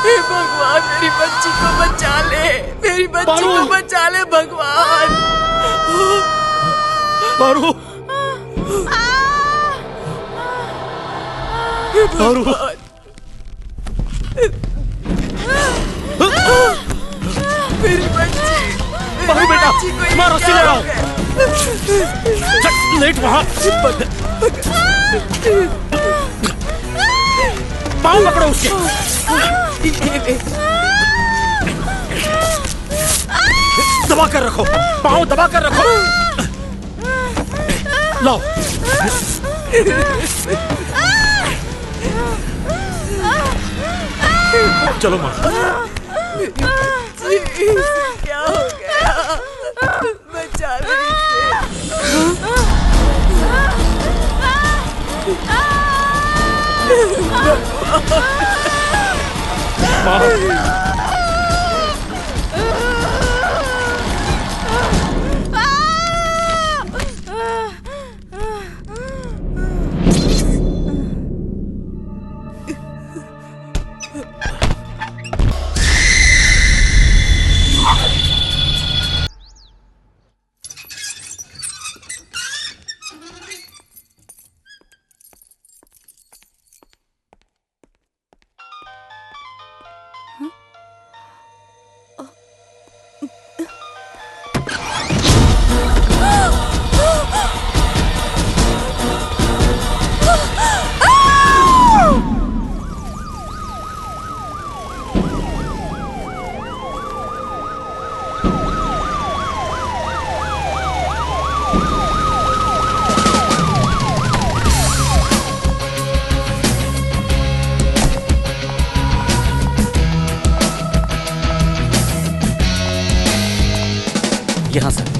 हे भगवान, मेरी बच्ची को बचा ले, मेरी बच्ची को बचा ले भगवान। पारू, पारू, मेरी बच्ची, पारू बेटा, मारो रस्सी लगाओ। लेट वहाँ। पाँव पकड़ो उसके। दबा कर रखो, पाँव दबा कर रखो। लाओ। चलो माँ। क्या हो गया? बचा ले यहाँ सर।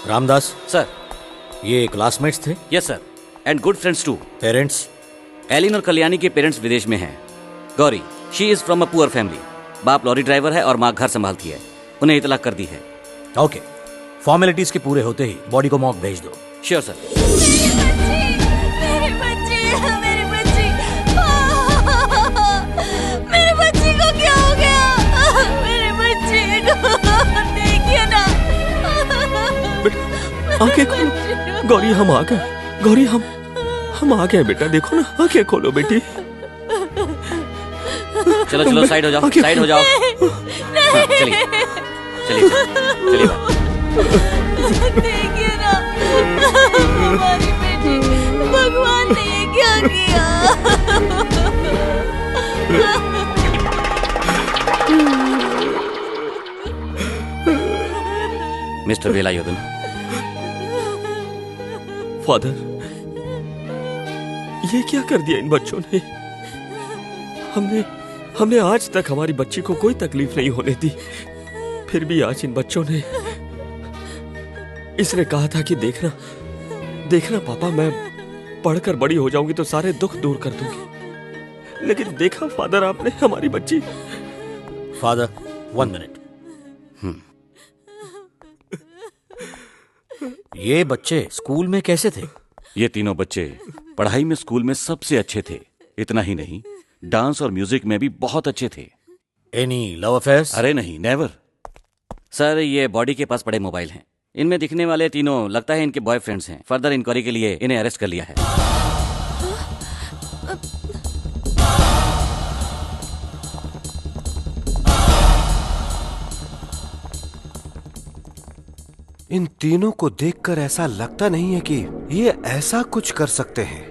रामदास सर। ये क्लासमेट्स थे? Yes sir, and good friends too. Parents? Elin और कल्याणी के पेरेंट्स विदेश में हैं। Gauri, she is from a poor family. बाप लॉरी ड्राइवर है और माँ घर संभालती है। उन्हें इतला कर दी है। ओके, फॉर्मेलिटीज के पूरे होते ही बॉडी को मॉक भेज दो। Sure sir. मेरे बच्ची को क्या हो गया? मेरे बच्ची को देखिए ना। आंखें खोलो गौरी, हम आ गए। गौरी, हम आ गए बेटा, देखो ना, आंखें खोलो बेटी। चलो चलो, साइड हो जाओ, साइड हो जाओ। हाँ, चलिए चलिए चलिए। देखिए ना हमारी बेटी, भगवान ने ये क्या किया? मिस्टर वेलायुधन। फादर, ये क्या कर दिया इन बच्चों ने? हमने आज तक हमारी बच्ची को कोई तकलीफ नहीं होने दी, फिर भी आज इन बच्चों ने। इसने कहा था कि देखना पापा, मैं पढ़कर बड़ी हो जाऊंगी तो सारे दुख दूर कर दूंगी। लेकिन देखा फादर आपने हमारी बच्ची। Father, 1 minute. ये बच्चे स्कूल में कैसे थे? ये तीनों बच्चे पढ़ाई में स्कूल में सबसे अच्छे थे। इतना ही नहीं, डांस और म्यूजिक में भी बहुत अच्छे थे। Any love affairs? अरे नहीं, नेवर। सर, ये बॉडी के पास पड़े मोबाइल हैं। इनमें दिखने वाले तीनों लगता है इनके बॉयफ्रेंड्स हैं। फर्दर इंक्वायरी के लिए इन्हें अरेस्ट कर लिया है। इन तीनों को देखकर ऐसा लगता नहीं है कि ये ऐसा कुछ कर सकते हैं।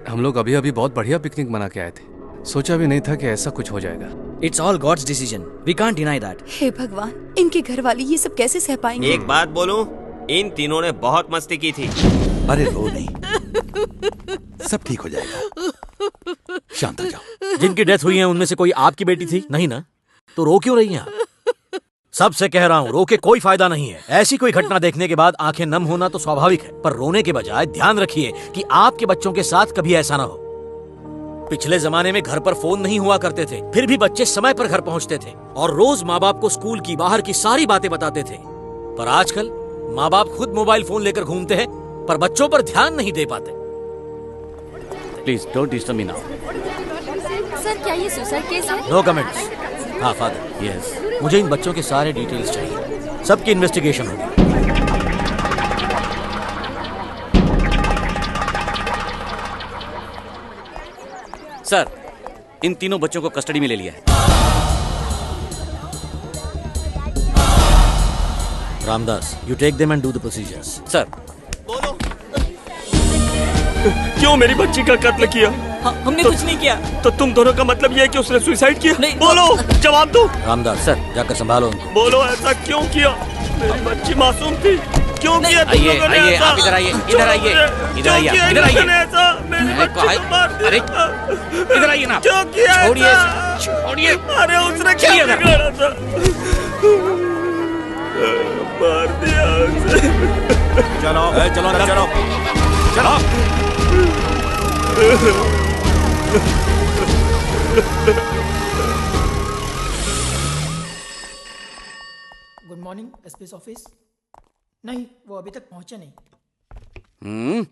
हम लोग अभी अभी बहुत बढ़िया पिकनिक मना के आए थे, सोचा भी नहीं था कि ऐसा कुछ हो जाएगा। It's all God's decision, we can't deny that. हे भगवान, इनके घर वाले ये सब कैसे सह पाएंगे? एक बात बोलूं, इन तीनों ने बहुत मस्ती की थी। अरे रो नहीं, सब ठीक हो जाएगा, शांत हो जाओ। जिनकी डेथ हुई है उनमें से कोई आपकी बेटी थी? नहीं ना, तो रो क्यों रही हैं आप? सबसे कह रहा हूँ, रो के कोई फायदा नहीं है। ऐसी कोई घटना देखने के बाद आंखें नम होना तो स्वाभाविक है, पर रोने के बजाय ध्यान रखिए कि आपके बच्चों के साथ कभी ऐसा ना हो। पिछले जमाने में घर पर फोन नहीं हुआ करते थे, फिर भी बच्चे समय पर घर पहुंचते थे और रोज माँ बाप को स्कूल की बाहर की सारी बातें बताते थे। पर आजकल माँ बाप खुद मोबाइल फोन लेकर घूमते हैं, पर बच्चों पर ध्यान नहीं दे पाते। Please don't disturb me now. Sir, क्या ये सुसाइड केस है? No comments. हाँ फादर, यस, मुझे इन बच्चों के सारे डिटेल्स चाहिए, सबकी इन्वेस्टिगेशन होगी। सर, इन तीनों बच्चों को कस्टडी में ले लिया है। Ramdas, you take them and do the procedures. Sir, क्यों मेरी बच्ची का कत्ल किया? हमने कुछ नहीं किया। तो तुम दोनों का मतलब ये है कि उसने सुसाइड किया? नहीं, बोलो, जवाब दो। रामदास सर, जाकर संभालो उनको। बोलो, ऐसा क्यों किया? मेरी बच्ची मासूम थी, क्यों किया तुम आइए, लोगों ने आइए, ऐसा? आप इधर आइए, इधर आइए, इधर आइए, क्यों किया इधर आइए। इन्होंने ऐसा? मेरी मैंने बच्ची कहा को मार दिया। अरे, इधर आइए ना। क्यों किया छोड़िए, ऐसा? छोड़िए। अरे उसने क्या चलिए इधर। बिगाड़ा था? मार दिया उसे। चलो चलो अंदर चलो, चलो। Good morning SP office. नहीं, वो अभी तक पहुंचे नहीं।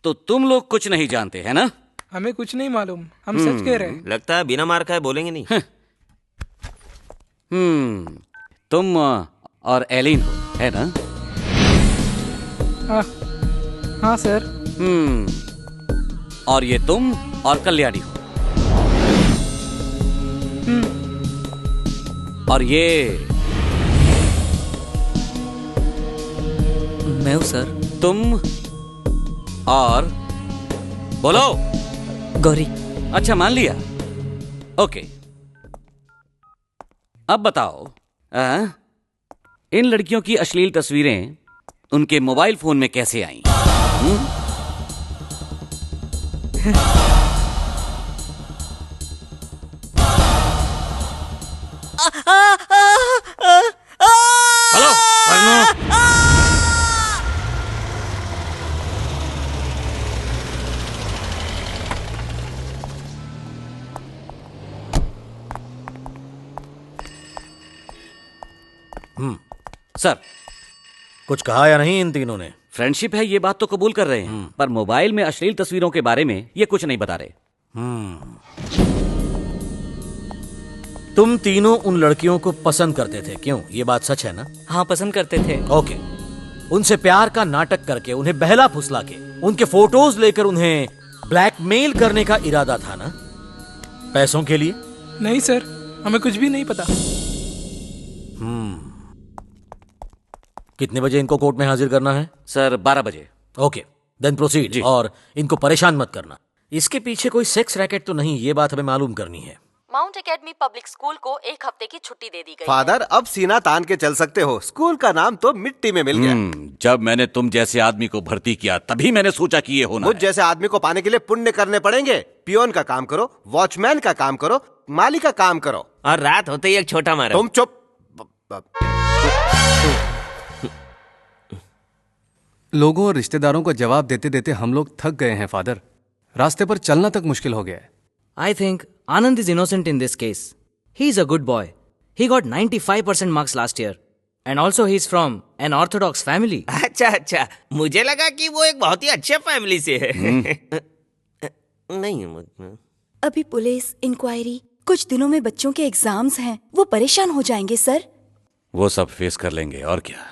तो तुम लोग कुछ नहीं जानते है ना? हमें कुछ नहीं मालूम, हम सच कह रहे हैं। लगता है बिना मार खाए बोलेंगे नहीं। तुम और एलिन हो, है ना? हाँ सर। और ये तुम और कल्याणी हो। और ये मैं हूँ सर। तुम और बोलो। गौरी। अच्छा, मान लिया। ओके, अब बताओ, इन लड़कियों की अश्लील तस्वीरें उनके मोबाइल फोन में कैसे आईं? हेलो, सर, कुछ कहा या नहीं इन तीनों ने? फ्रेंडशिप है ये बात तो कबूल कर रहे हैं, पर मोबाइल में अश्लील तस्वीरों के बारे में ये कुछ नहीं बता रहे। तुम तीनों उन लड़कियों को पसंद करते थे, क्यों? ये बात सच है ना? हाँ, पसंद करते थे। ओके, उनसे प्यार का नाटक करके, उन्हें बहला फुसला के, उनके फोटोज लेकर उन्हें ब्लैकमेल करने का इरादा था ना? पैसों के लिए? नहीं सर, हमें कुछ भी नहीं पता। कितने बजे इनको कोर्ट में हाजिर करना है? सर, 12 बजे। Okay, then proceed. और इनको परेशान मत करना। इसके पीछे कोई सेक्स रैकेट तो नहीं, ये बात हमें मालूम करनी है। माउंट एकेडमी पब्लिक स्कूल को 1 हफ्ते की छुट्टी दे दी गई। फादर, अब सीना तान के चल सकते हो। स्कूल का नाम तो मिट्टी में मिल गया। जब मैंने तुम जैसे आदमी को भर्ती किया तभी मैंने सोचा कि ये होना मुझ जैसे आदमी को पाने के लिए पुण्य करने पड़ेंगे। पियोन का काम करो, वॉचमैन का काम करो, माली का काम करो, और रात होते ही एक छोटा मारो। तुम चुप। लोगों और रिश्तेदारों को जवाब देते देते हम लोग थक गए हैं फादर। रास्ते पर चलना तक मुश्किल हो गया है। I think Anand is innocent in this case. He is a good boy. He got 95% marks last year. And also he is from an orthodox family. अच्छा, मुझे लगा कि वो एक बहुत ही अच्छे फैमिली से है। नहीं, अभी पुलिस इंक्वायरी, कुछ दिनों में बच्चों के एग्जाम्स हैं, वो परेशान हो जाएंगे सर। वो सब फेस कर लेंगे, और क्या।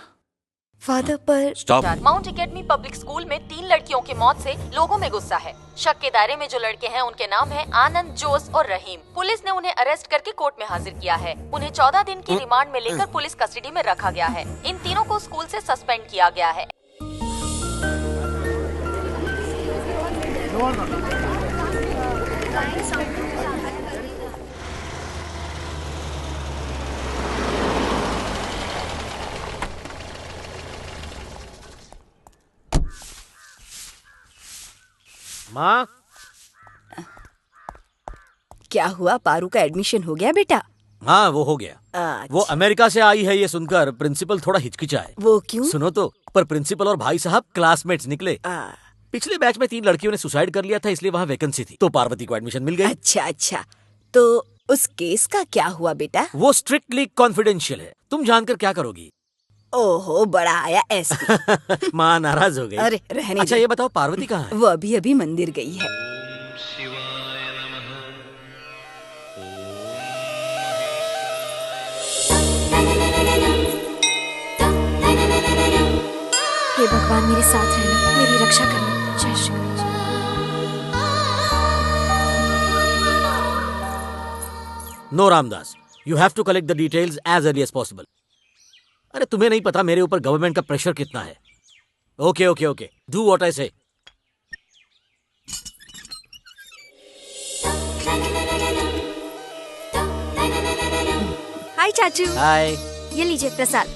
फादर, पर stop. Mount academy public school में 3 लड़कियों की मौत से लोगों में गुस्सा है। शक के दायरे में जो लड़के हैं उनके नाम है आनंद, जोस और रहीम। पुलिस ने उन्हें अरेस्ट करके कोर्ट में हाजिर किया है। उन्हें 14 दिन की रिमांड में लेकर पुलिस कस्टडी में रखा गया है। इन तीनों को स्कूल से सस्पेंड किया गया है। माँ, क्या हुआ, पारू का एडमिशन हो गया बेटा? हाँ वो हो गया। अच्छा। वो अमेरिका से आई है ये सुनकर प्रिंसिपल थोड़ा हिचकिचाए। वो क्यों? सुनो तो, पर प्रिंसिपल और भाई साहब क्लासमेट्स निकले। पिछले बैच में 3 लड़कियों ने सुसाइड कर लिया था, इसलिए वहाँ वैकेंसी थी, तो पार्वती को एडमिशन मिल गई। अच्छा अच्छा, तो उस केस का क्या हुआ बेटा? वो स्ट्रिक्टली कॉन्फिडेंशियल है, तुम जानकर क्या करोगी? ओहो, बड़ा आया एसपी। माँ नाराज हो गई। अरे रहने अच्छा दे। ये बताओ पार्वती कहाँ है? वो अभी अभी मंदिर गई है। हे भगवान मेरे साथ रहना, मेरी रक्षा करना। जय Shri Krishna. No Ramdas, you have to collect the details as early as possible. अरे तुम्हें नहीं पता मेरे ऊपर गवर्नमेंट का प्रेशर कितना है। Okay okay okay, do what I से। हाय चाचू। हाय। ये लीजिए प्रसाद।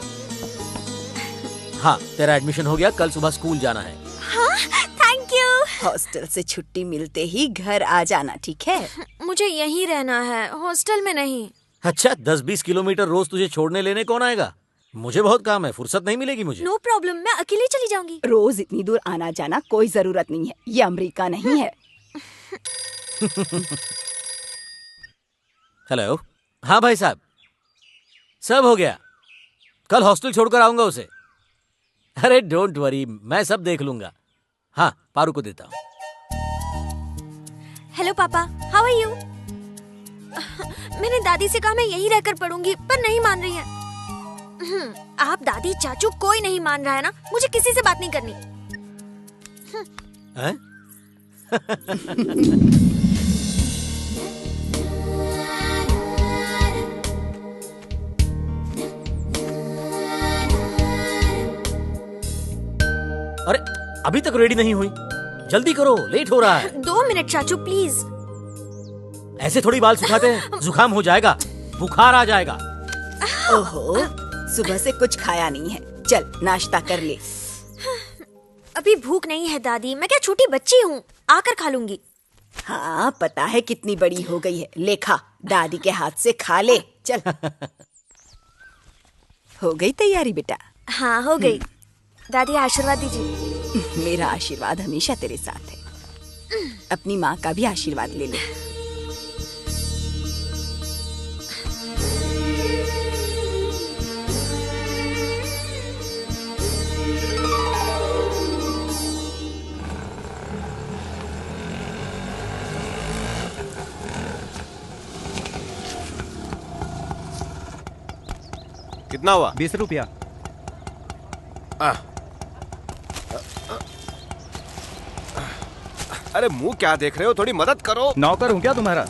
हाँ, तेरा एडमिशन हो गया, कल सुबह स्कूल जाना है। हाँ, थैंक यू। हॉस्टल से छुट्टी मिलते ही घर आ जाना, ठीक है? मुझे यहीं रहना है, हॉस्टल में नहीं। अच्छा, 10-20 किलोमीटर रोज तुझे छोड़ने लेने कौन आएगा? मुझे बहुत काम है, फुर्सत नहीं मिलेगी मुझे। नो प्रॉब्लम, मैं अकेले चली जाऊंगी। रोज इतनी दूर आना जाना कोई जरूरत नहीं है, ये अमेरिका नहीं है। हेलो। हाँ भाई साहब, सब हो गया, कल हॉस्टल छोड़कर आऊंगा उसे। अरे डोंट वरी, मैं सब देख लूंगा। हाँ, पारू को देता हूँ। हेलो पापा, हाउ आर यू? मैंने दादी से कहा मैं यहीं रहकर पढ़ूंगी, पर नहीं मान रही है। आप दादी चाचू कोई नहीं मान रहा है ना, मुझे किसी से बात नहीं करनी। हैं? अरे अभी तक रेडी नहीं हुई, जल्दी करो, लेट हो रहा है। 2 मिनट चाचू प्लीज। ऐसे थोड़ी बाल सुखाते हैं, जुकाम हो जाएगा, बुखार आ जाएगा। ओहो, सुबह से कुछ खाया नहीं है, चल नाश्ता कर ले। अभी भूख नहीं है दादी, मैं क्या छोटी बच्ची हूँ, आकर खा लूंगी। हाँ पता है कितनी बड़ी हो गई है, ले खा, दादी के हाथ से खा ले, चल। हो गई तैयारी बेटा? हाँ हो गई। दादी आशीर्वाद दीजिए। मेरा आशीर्वाद हमेशा तेरे साथ है। अपनी माँ का भी आशीर्वाद ले ले। कितना हुआ? 20 रुपया। अरे मुंह क्या देख रहे हो, थोड़ी मदद करो। नौकर हूँ क्या तुम्हारा?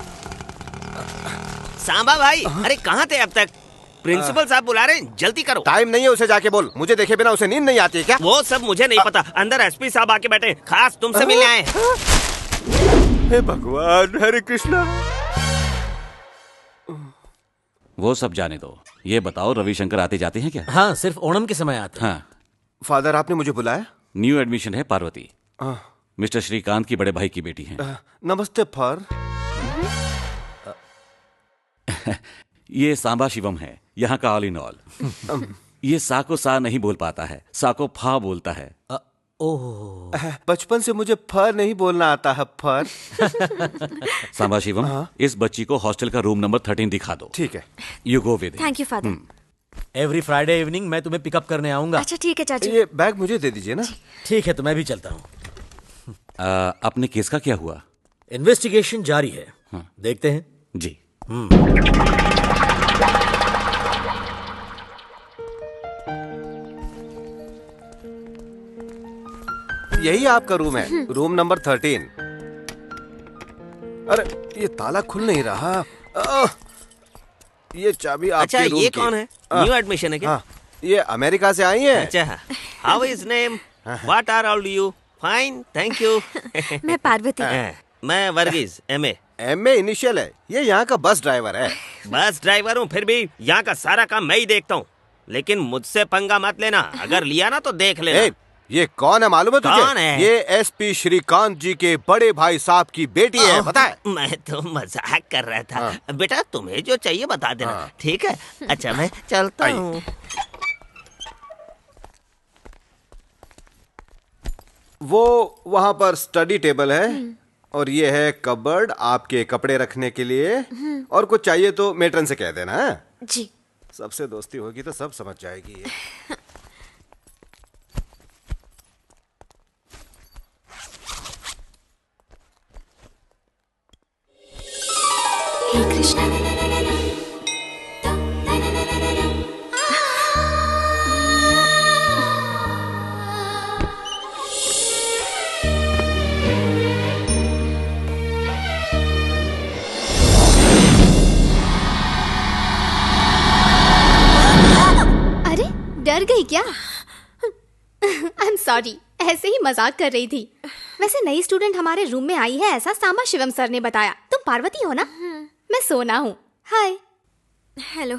सांबा भाई, अरे कहाँ थे अब तक? प्रिंसिपल साहब बुला रहे हैं, जल्दी करो। टाइम नहीं है, उसे जाके बोल। मुझे देखे बिना उसे नींद नहीं आती है क्या? वो सब मुझे नहीं पता, अंदर एसपी साहब आके बैठे, खास तुमसे मिलने आए। हे भगवान, हरे कृष्णा। वो सब जाने दो, ये बताओ रविशंकर आते जाते हैं क्या? हाँ, सिर्फ ओणम के समय आते हैं। हाँ। फादर, आपने मुझे बुलाया? न्यू एडमिशन है पार्वती, मिस्टर श्रीकांत की बड़े भाई की बेटी है। नमस्ते फर। ये सांबा शिवम है, यहाँ का ऑल इन ऑल। ये सा को सा नहीं बोल पाता है, सा को फा बोलता है। ओह, बचपन से मुझे फर नहीं बोलना आता है, फर। सांबा शिवम, इस बच्ची को हॉस्टल का रूम नंबर 13 दिखा दो। ठीक है। You go with. Thank you father. Every Friday evening मैं तुम्हें पिकअप करने आऊंगा। अच्छा ठीक है चाचू। ये बैग मुझे दे दीजिए ना। ठीक है, तो मैं भी चलता हूँ। अपने केस का क्या हुआ? इन्वेस्टिगेशन जारी है, देखते हैं। जी। यही आपका रूम है, रूम नंबर 13। अरे ये ताला खुल नहीं रहा। ये चाबी आपके अच्छा, रूम ये की। कौन है? न्यू एडमिशन है क्या? हाँ, ये अमेरिका से आई है। अच्छा, how is name? What are all you? Fine, thank you. मैं पार्वती। मैं वर्गीज, एमए। एमए इनिशियल है। ये यहाँ का बस ड्राइवर है। बस ड्राइवर हूँ, फिर भी यहाँ का सारा काम मैं ही देखता हूँ। लेकिन मुझसे पंगा मत लेना, अगर लिया ना तो देख लेना। ये कौन है मालूम है तुझे? कौन है? ये एसपी श्रीकांत जी के बड़े भाई साहब की बेटी है, पता है? मैं तो मजाक कर रहा था। बेटा तुम्हें जो चाहिए बता देना, ठीक है? अच्छा मैं चलता हूँ। वो वहां पर स्टडी टेबल है और ये है कबर्ड आपके कपड़े रखने के लिए। और कुछ चाहिए तो मेट्रन से कह देना है। जी। सबसे दोस्ती होगी तो सब समझ जाएगी ये। हे कृष्णा। डर गई क्या? आई एम सॉरी, ऐसे ही मजाक कर रही थी। वैसे नई स्टूडेंट हमारे रूम में आई है ऐसा सांबा शिवम सर ने बताया। तुम पार्वती हो ना? मैं सोना हूँ। हाय। हेलो।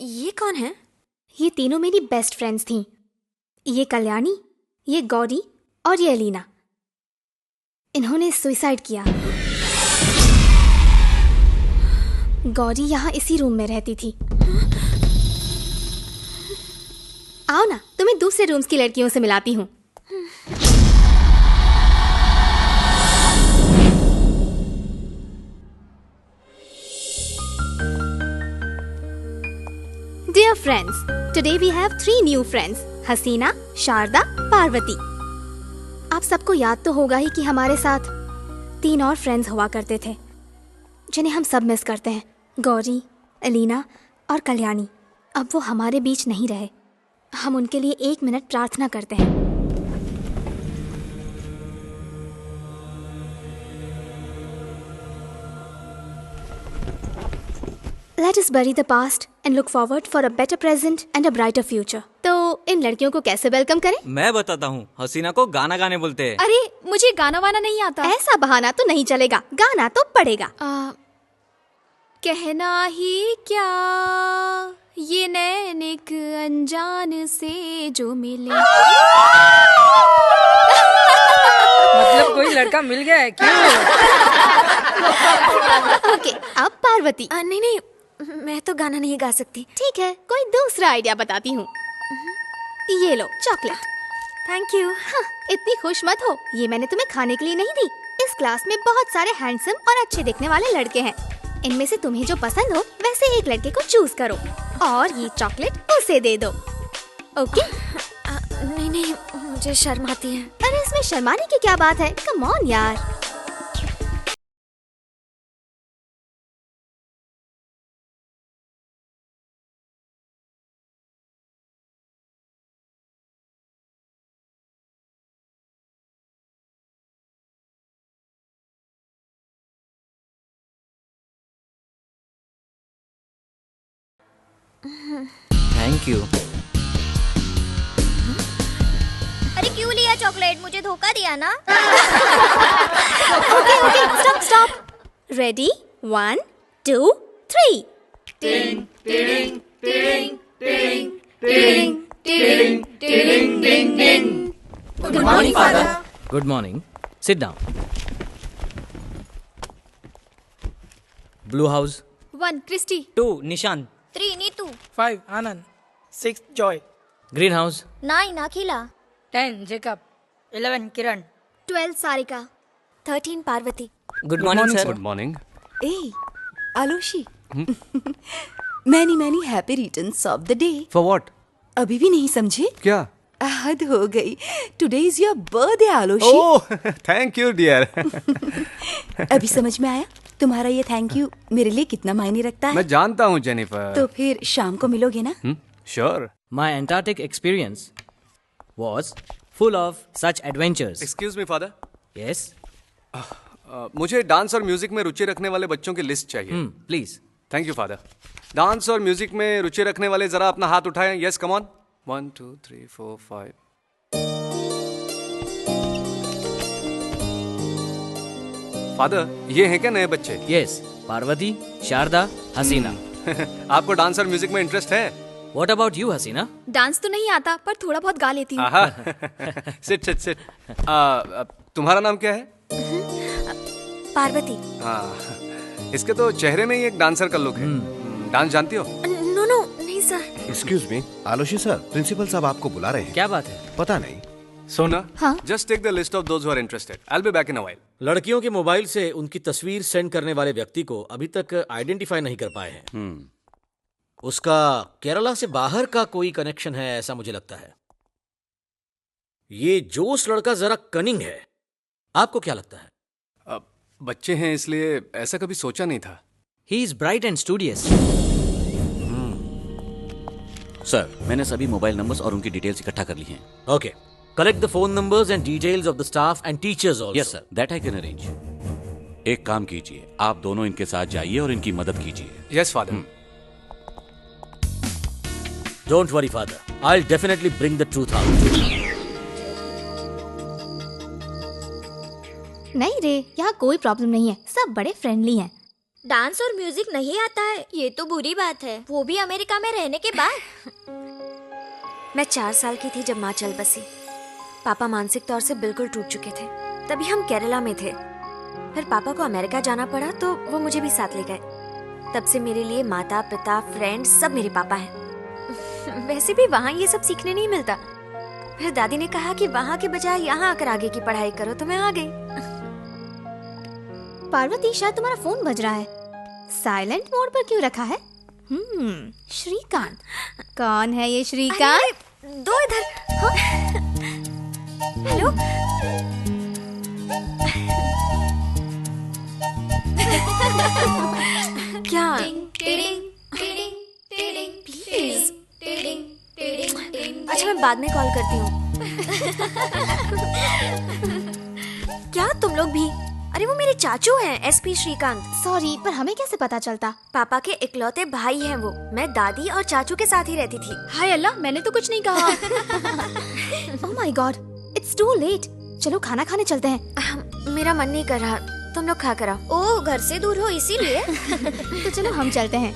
ये कौन है? ये तीनों मेरी बेस्ट फ्रेंड्स थीं। ये कल्याणी, ये गौरी और ये एलिना। इन्होंने सुसाइड किया। गौरी यहाँ इसी रूम में रहती थी। आओ ना, तुम्हें दूसरे रूम्स की लड़कियों से मिलाती हूँ। Dear friends, today we have 3 new friends, हसीना, शारदा, पार्वती। आप सबको याद तो होगा ही कि हमारे साथ 3 और फ्रेंड्स हुआ करते थे जिन्हें हम सब मिस करते हैं, गौरी, एलिना और कल्याणी। अब वो हमारे बीच नहीं रहे। हम उनके लिए 1 मिनट प्रार्थना करते हैं। Let us bury the past and look forward for a better present and a brighter future. तो इन लड़कियों को कैसे वेलकम करें? मैं बताता हूँ, हसीना को गाना गाने बोलते हैं। अरे मुझे गाना वाना नहीं आता। ऐसा बहाना तो नहीं चलेगा, गाना तो पड़ेगा। कहना ही क्या ये नैन एक अनजान से जो मिले। मतलब कोई लड़का मिल गया है क्यों? ओके, अब पार्वती। नहीं, मैं तो गाना नहीं गा सकती। ठीक है, कोई दूसरा आइडिया बताती हूँ। ये लो चॉकलेट। Thank you. हाँ, इतनी खुश मत हो, ये मैंने तुम्हें खाने के लिए नहीं दी। इस क्लास में बहुत सारे हैंडसम और अच्छे दिखने वाले लड़के हैं। इनमें से तुम्हें जो पसंद हो वैसे एक लड़के को चूज करो और ये चॉकलेट उसे दे दो। ओके? नहीं, मुझे शर्म आती है। अरे इसमें शर्माने की क्या बात है? कम ऑन यार। Thank you. अरे क्यों लिया चॉकलेट? मुझे धोखा दिया ना? Okay, stop. रेडी? 1, 2, 3। टिडिंग टिडिंग टिडिंग टिडिंग टिडिंग टिडिंग टिडिंग डिंग डिंग। Good morning father. Good morning. Sit down. Blue house. 1 Christy. 2 Nishan. 3 Neetu. 5 Anand. 6 Joy. Green house. 9 Akhila. 10 Jacob. 11 Kiran. 12 Sarika. 13 Parvathi. Good morning sir. Good morning. Hey, आलोशी। many happy returns of the day. For what? अभी भी नहीं समझे? क्या? हद हो गई। Today is your birthday, आलोशी। Oh, thank you dear. अभी समझ में आया? तुम्हारा ये थैंक यू मेरे लिए कितना मायने रखता है? मैं जानता हूँ जेनिफर। तो फिर शाम को मिलोगे ना? Sure. My Antarctic experience was full of such adventures. Excuse me, father. Yes. मुझे डांस और म्यूजिक में रुचि रखने वाले बच्चों की लिस्ट चाहिए। Please. Thank you father. Dance और म्यूजिक में रुचि रखने वाले जरा अपना हाथ उठाएं। Yes, come on. 1 2 3 4 5। फादर, ये हैं क्या नए बच्चे? यस, पार्वती, शारदा, हसीना। आपको डांस और म्यूजिक में इंटरेस्ट है? What about you, Hasina? Dance तो नहीं आता पर थोड़ा बहुत गा लेती हूँ। आहा, सिट सिट सिट। तुम्हारा नाम क्या है? पार्वती। इसके तो चेहरे में ही एक डांसर का लुक है। डांस जानती हो? नो नो नहीं sir. Excuse me, Aloshy sir, principal साहब आपको बुला रहे हैं। क्या बात है? पता नहीं। सोना, हाँ? Just take the list of those who are interested. I will be back in a while. लड़कियों के मोबाइल से उनकी तस्वीर सेंड करने वाले व्यक्ति को अभी तक आइडेंटिफाई नहीं कर पाए हैं। उसका केरला से बाहर का कोई कनेक्शन है ऐसा मुझे लगता है। ये जोश लड़का जरा कनिंग है। आपको क्या लगता है? बच्चे हैं इसलिए ऐसा कभी सोचा नहीं था। He is bright and studious. Sir, मैंने सभी मोबाइल नंबर्स और उनकी डिटेल्स इकट्ठा कर ली हैं। Okay, collect the phone numbers and details of the staff and teachers also. Yes sir, that I can arrange. एक काम कीजिए, आप दोनों इनके साथ जाइए और इनकी मदद कीजिए। Yes father. Don't worry father, I will definitely bring the truth out. नहीं रे, यहाँ कोई प्रॉब्लम नहीं है, सब बड़े फ्रेंडली हैं। डांस और म्यूजिक नहीं आता है, ये तो बुरी बात है, वो भी अमेरिका में रहने के बाद। मैं 4 साल की थी जब माँ चल बसी। पापा मानसिक तौर से बिल्कुल टूट चुके थे। तभी हम केरला में थे। फिर पापा को अमेरिका जाना पड़ा तो वो मुझे भी साथ ले गए। तब से मेरे लिए माता पिता फ्रेंड्स सब मेरे पापा हैं। वैसे भी वहाँ ये सब सीखने नहीं मिलता। फिर दादी ने कहा कि वहाँ के बजाय यहाँ आकर आगे की पढ़ाई करो, तो मैं आ गई। पार्वती, शायद तुम्हारा फोन बज रहा है। साइलेंट मोड पर क्यों रखा है? श्रीकांत। कौन है ये श्रीकांत? दो इधर। हाँ? हेलो। क्या? प्लीज। अच्छा, मैं बाद में कॉल करती हूँ। क्या तुम लोग भी? अरे वो मेरे चाचू हैं, एसपी श्रीकांत। सॉरी, पर हमें कैसे पता चलता? पापा के इकलौते भाई हैं वो। मैं दादी और चाचू के साथ ही रहती थी। हाय अल्लाह, मैंने तो कुछ नहीं कहा। Oh my God, it's too late. चलो खाना खाने चलते हैं। मेरा मन नहीं कर रहा, तुम लोग खा कर आओ। ओह, घर से दूर हो इसीलिए। तो चलो हम चलते हैं।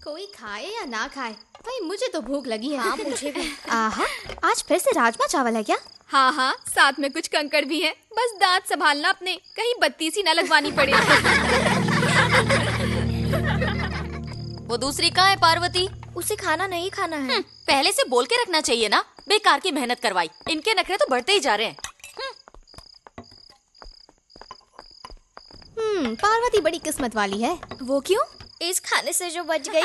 कोई खाए या ना खाए, भाई मुझे तो भूख लगी है। हाँ, मुझे भी। आहा, आज फिर से राजमा चावल है क्या? हाँ हाँ, साथ में कुछ कंकड़ भी है। बस दांत संभालना अपने, कहीं बत्ती सी न लगवानी पड़े। वो दूसरी कहाँ है पार्वती? उसे खाना नहीं खाना है। पहले से बोल के रखना चाहिए ना। बेकार की मेहनत करवाई। इनके नखरे तो बढ़ते ही जा रहे हैं। पार्वती बड़ी किस्मत वाली है। वो क्यों? इस खाने से जो बच गई।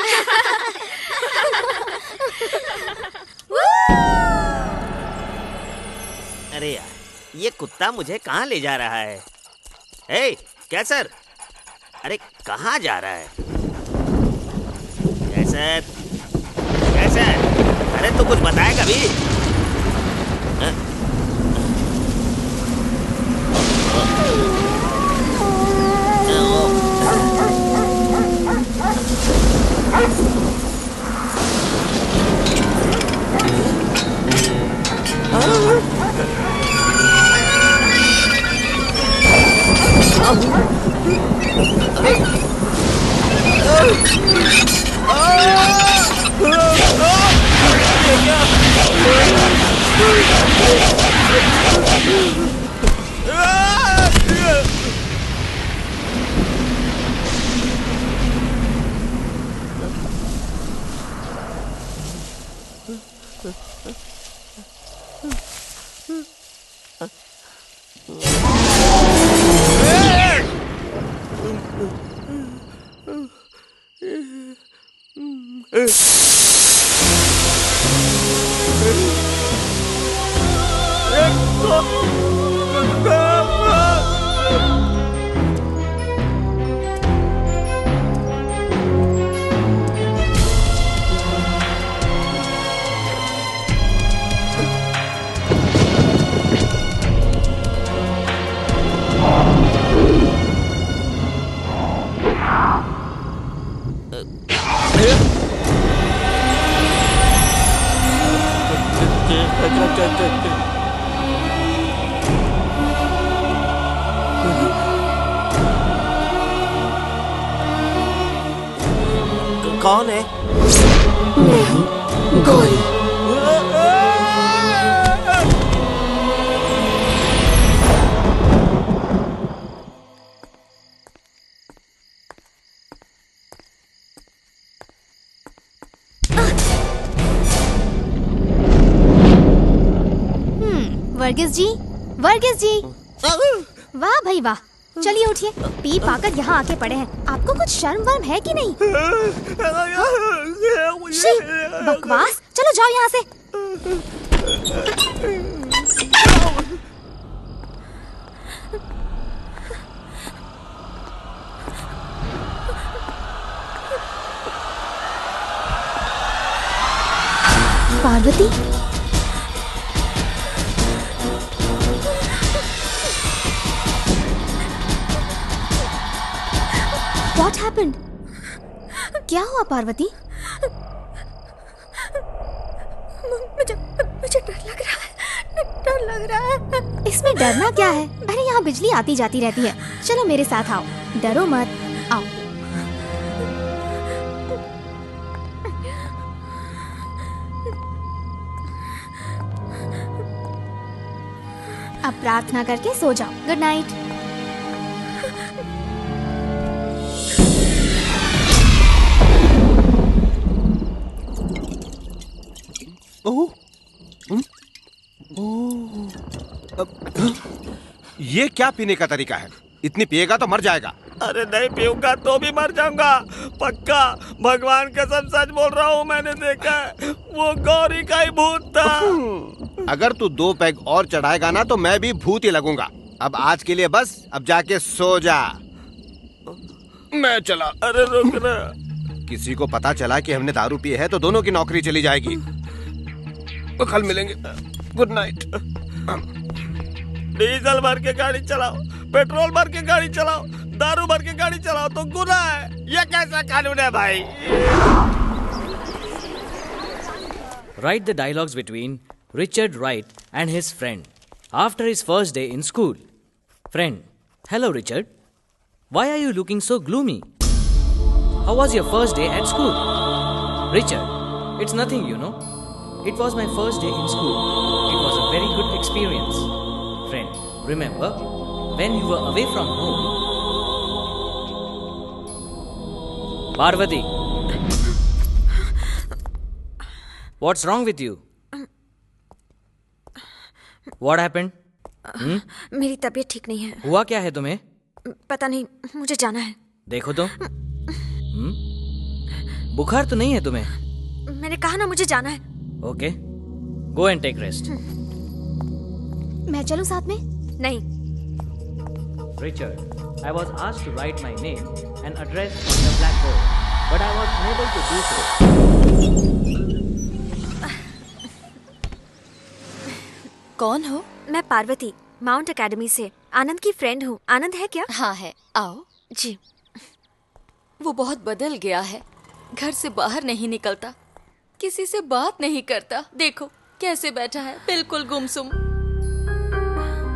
अरे यार, ये कुत्ता मुझे कहाँ ले जा रहा है? ए, कैसर, अरे कहाँ जा रहा है? कैसर, कैसर, अरे तू कुछ बताएगा भी? कौन है? गौरी। वर्गीस जी, वर्गीस जी, वाह भाई वाह, चलिए उठिए, पी पाकर यहाँ आके पड़े हैं। आपको कुछ शर्म वर्म है कि नहीं? शी, बकवास, चलो जाओ यहाँ से। Parvati, What happened? क्या हुआ पार्वती? मुझे डर लग रहा है। इसमें डरना क्या है? अरे यहाँ बिजली आती जाती रहती है। चलो मेरे साथ आओ, डरो मत, आओ। अब प्रार्थना करके सो जाओ। Good night. ये क्या पीने का तरीका है? इतनी पिएगा तो मर जाएगा। अरे नहीं पीऊंगा तो भी मर जाऊंगा, पक्का। भगवान कसम सच बोल रहा हूँ, मैंने देखा है, वो गौरी का ही भूत था। अगर तू 2 पैग और चढ़ाएगा ना तो मैं भी भूत ही लगूंगा। अब आज के लिए बस, अब जाके सो जा। मैं चला। अरे रुक ना। किसी को पता चला कि हमने दारू पी है तो दोनों की नौकरी चली जाएगी। तो कल मिलेंगे। Good night. डीजल भर के गाड़ी चलाओ, पेट्रोल भर के गाड़ी चलाओ, दारू भर के गाड़ी चलाओ तो गुनाह है। ये कैसा कानून है भाई? Write the dialogues between Richard Wright and his friend after his first day in school. Friend: Hello Richard. Why are you looking so gloomy? How was your first day at school? Richard: It's nothing, you know. It was my first day in school. It was a very good experience. Friend: Remember when you were away from home? Parvati, what's wrong with you? What happened? मेरी तबीयत ठीक नहीं है। हुआ क्या है तुम्हें? पता नहीं, मुझे जाना है। देखो तो। बुखार तो नहीं है तुम्हें? मैंने कहा ना, मुझे जाना है। Okay, go and take rest. मैं चलूं साथ में? नहीं। Richard, I was asked to write my name and address on the blackboard, but I was unable to do so. कौन हो? मैं पार्वती, माउंट एकेडमी से आनंद की फ्रेंड हूँ। आनंद है क्या? हाँ है, आओ। जी। वो बहुत बदल गया है, घर से बाहर नहीं निकलता, किसी से बात नहीं करता। देखो कैसे बैठा है, बिल्कुल गुमसुम।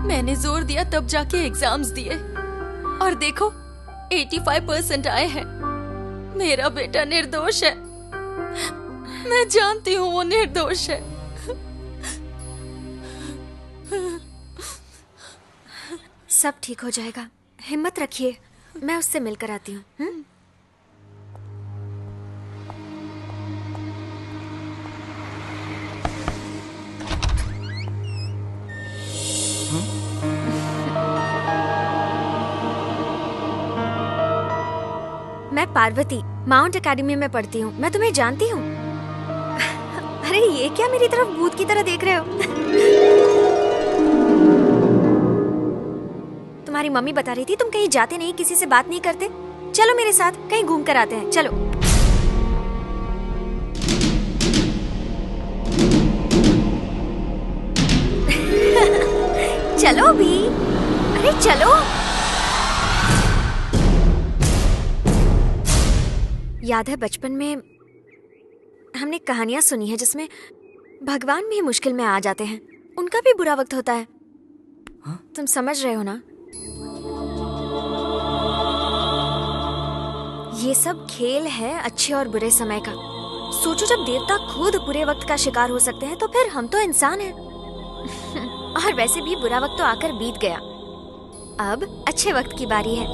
मैंने जोर दिया तब जाके एग्जाम्स दिए और देखो 85% आए हैं। मेरा बेटा निर्दोष है, मैं जानती हूँ वो निर्दोष है। सब ठीक हो जाएगा, हिम्मत रखिए, मैं उससे मिलकर आती हूँ। मैं पार्वती, माउंट एकेडमी में पढ़ती हूँ। मैं तुम्हें जानती हूँ। अरे ये क्या मेरी तरफ भूत की तरह देख रहे हो? तुम्हारी मम्मी बता रही थी तुम कहीं जाते नहीं, किसी से बात नहीं करते। चलो मेरे साथ कहीं घूम कर आते हैं, चलो। चलो भी, अरे चलो। याद है बचपन में हमने कहानियां सुनी है जिसमें भगवान भी मुश्किल में आ जाते हैं, उनका भी बुरा वक्त होता है। तुम समझ रहे हो ना? ये सब खेल है अच्छे और बुरे समय का। सोचो, जब देवता खुद बुरे वक्त का शिकार हो सकते हैं तो फिर हम तो इंसान हैं। और वैसे भी बुरा वक्त तो आकर बीत गया, अब अच्छे वक्त की बारी है।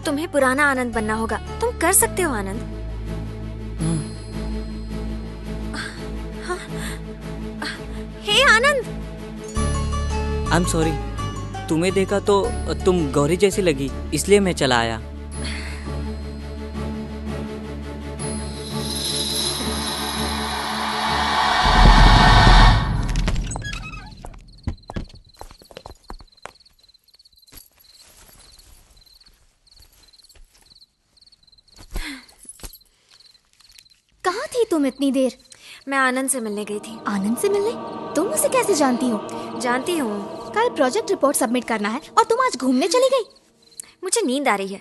तुम्हें पुराना आनंद बनना होगा। तुम कर सकते हो आनंद। हे आनंद। आई एम सॉरी, तुम्हें देखा तो तुम गौरी जैसी लगी, इसलिए मैं चला आया। कहाँ थी तुम इतनी देर? मैं आनंद से मिलने गई थी। आनंद से मिलने? तुम उसे कैसे जानती हो? जानती हूँ। कल प्रोजेक्ट रिपोर्ट सबमिट करना है और तुम आज घूमने चली गई। मुझे नींद आ रही है।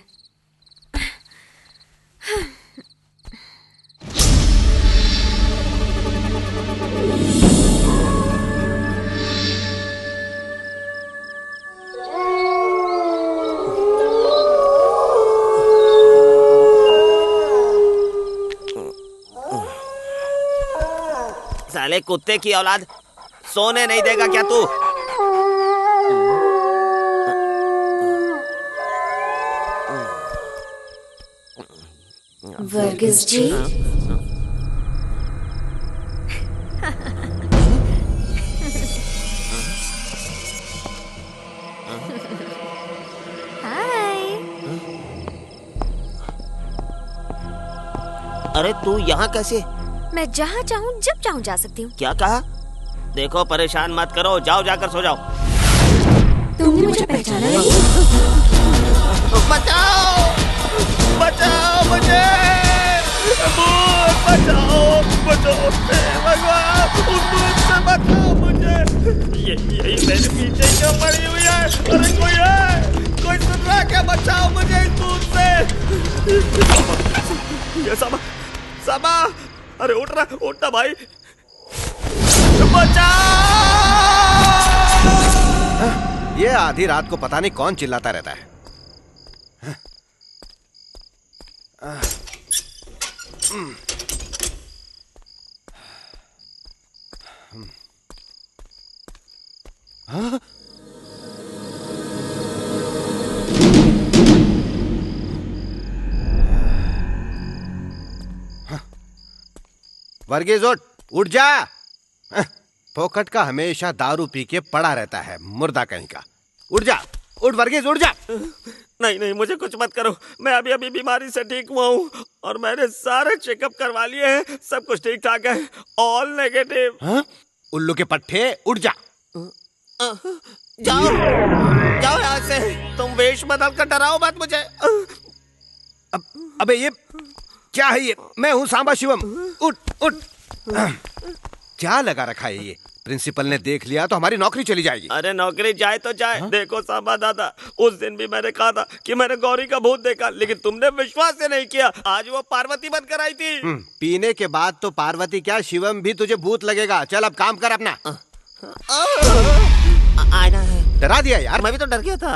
साले कुत्ते की औलाद, सोने नहीं देगा क्या तू? वर्गीस जी, अरे तू यहाँ कैसे? मैं जहाँ चाहूँ जब चाहूँ जा सकती हूँ। क्या कहा? देखो परेशान मत करो, जाओ जाकर सो जाओ। तुमने मुझे पहचाना नहीं? बचाओ, बचाओ मुझे, बचाओ, बचाओ, भगवान, उस भूत से बचाओ मुझे। यही मेरे पीछे क्यों पड़ी हुई है? अरे कोई है, कोई सुन रहा है क्या? बचाओ मुझे इस भूत से। ये सामा, सामा, अरे उठ रहा, उठना भाई, बचाओ। ये आधी रात को पता नहीं कौन चिल्लाता रहता है। हाँ? वर्गीस उठ जा। फोकट का हमेशा दारू पी के पड़ा रहता है, मुर्दा कहीं का। उठ जा, उठ वर्गीस, उठ जा। नहीं नहीं, मुझे कुछ मत करो, मैं अभी अभी बीमारी से ठीक हुआ हूँ और मैंने सारे चेकअप करवा लिए हैं, सब कुछ ठीक ठाक है, ऑल नेगेटिव। हाँ? उल्लू के पट्टे, उठ जा। जाओ जाओ यहाँ से, तुम वेश बदल कर डराओ मत मुझे। अबे ये क्या है? ये मैं हूँ सांबा शिवम। उठ उठ। क्या लगा रखा है ये? प्रिंसिपल ने देख लिया तो हमारी नौकरी चली जाएगी। अरे नौकरी जाए तो जाए। देखो सांबा दादा, उस दिन भी मैंने कहा था कि मैंने गौरी का भूत देखा, लेकिन तुमने विश्वास से नहीं किया। आज वो पार्वती बनकर आई थी। पीने के बाद तो पार्वती क्या, शिवम भी तुझे भूत लगेगा। चल अब काम कर अपना। आना है। डरा दिया यार, मैं भी तो डर गया था।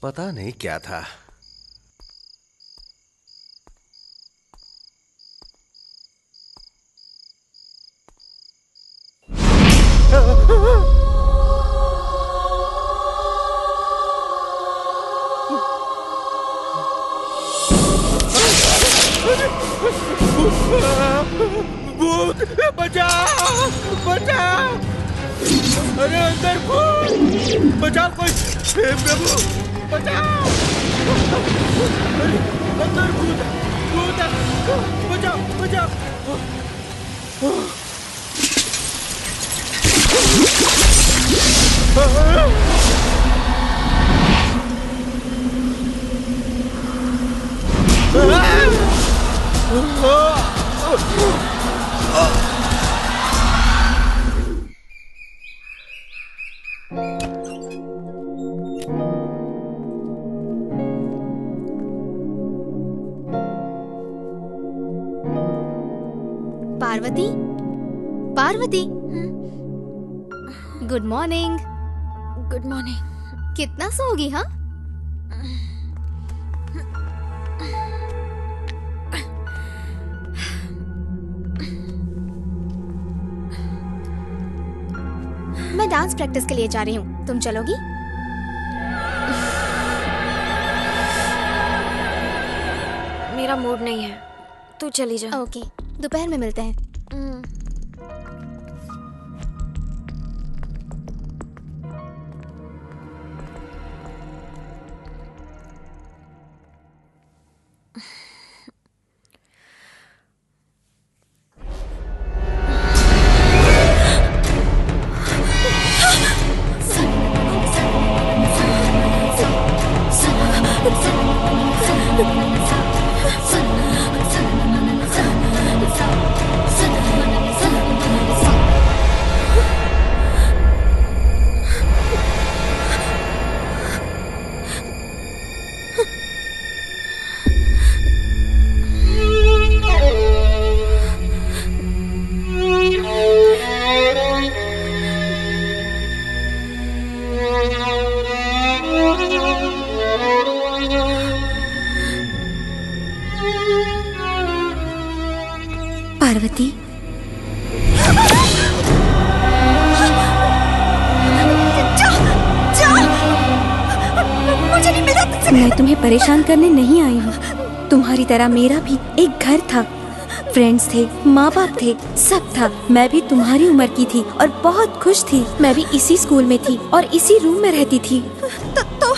पता नहीं क्या था। भूत बचाओ बचाओ, अरे अंदर भूत बचाओ, कोई हे प्रभु बचाओ, अरे अंदर भूत भूत बचाओ बचाओ। Parvati, Parvati, good morning. Good morning. कितना सोगी? हाँ, मैं डांस प्रैक्टिस के लिए जा रही हूँ, तुम चलोगी? मेरा मूड नहीं है, तू चली जा। ओके, दोपहर में मिलते हैं। पार्वती, मुझे नहीं मिला तुझसे। मैं तुम्हें परेशान करने नहीं आई हूँ। तुम्हारी तरह मेरा भी एक घर था, फ्रेंड्स थे, माँ बाप थे, सब था। मैं भी तुम्हारी उम्र की थी और बहुत खुश थी। मैं भी इसी स्कूल में थी और इसी रूम में रहती थी। तो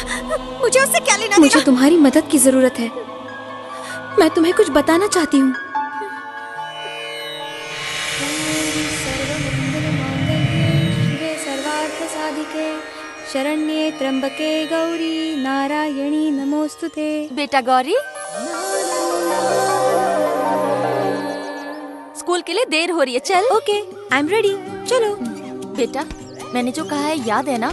मुझे उससे क्या लेना? मुझे तुम्हारी मदद की जरूरत है। मैं तुम्हें कुछ बताना चाहती हूँ। शरण्ये त्र्यंबके गौरी नारायणी नमोस्तुते। बेटा गौरी, स्कूल के लिए देर हो रही है, चल। ओके, आई एम रेडी, चलो। बेटा, मैंने जो कहा है याद है ना?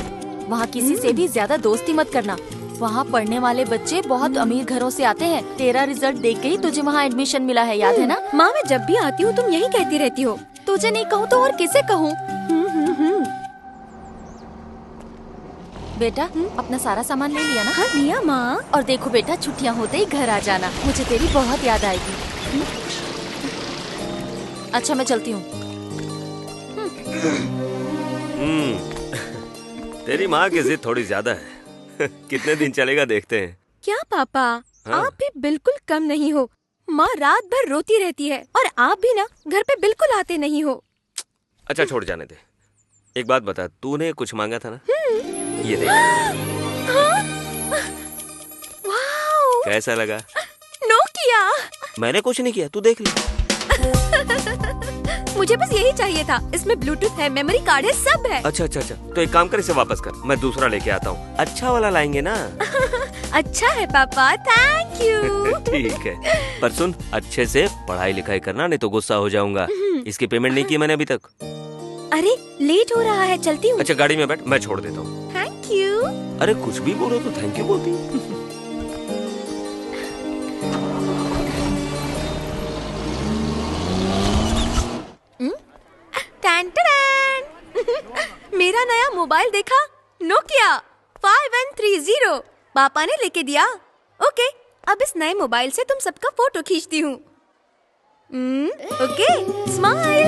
वहाँ किसी से भी ज्यादा दोस्ती मत करना। वहाँ पढ़ने वाले बच्चे बहुत अमीर घरों से आते हैं। तेरा रिजल्ट देख के ही तुझे वहाँ एडमिशन मिला है, याद है ना? माँ, मैं जब भी आती हूँ तुम यही कहती रहती हो। तुझे नहीं कहूँ तो और किसे कहूँ? बेटा, अपना सारा सामान ले लिया ना? हाँ लिया माँ। और देखो बेटा, छुट्टियाँ होते ही घर आ जाना, मुझे तेरी बहुत याद आएगी। अच्छा, मैं चलती हूँ। तेरी माँ की जिद थोड़ी ज्यादा है। कितने दिन चलेगा देखते हैं। क्या पापा, हाँ? आप भी बिल्कुल कम नहीं हो। माँ रात भर रोती रहती है और आप भी ना घर पे बिल्कुल आते नहीं हो। अच्छा छोड़, जाने दे। एक बात बता, तूने कुछ मांगा था ना? ये देख। वाओ, कैसा लगा? नोकिया। मैंने कुछ नहीं किया, तू देख ले। मुझे बस यही चाहिए था। इसमें ब्लूटूथ है, मेमोरी कार्ड है, सब है। अच्छा, तो एक काम कर, इसे वापस कर, मैं दूसरा लेके आता हूँ। अच्छा वाला लाएंगे ना? अच्छा है पापा, थैंक यू। ठीक है, पर सुन, अच्छे से पढ़ाई लिखाई करना, नहीं तो गुस्सा हो जाऊंगा। इसकी पेमेंट नहीं की मैंने अभी तक। अरे लेट हो रहा है, चलती हूँ। अच्छा गाड़ी में बैठ, मैं छोड़ देता हूँ। Thank you. अरे कुछ भी बोलो तो थैंक यू बोलती। मेरा नया मोबाइल देखा? नोकिया 5130 पापा ने लेके दिया। ओके, अब इस नए मोबाइल से तुम सबका फोटो खींचती हूँ। Okay, smile.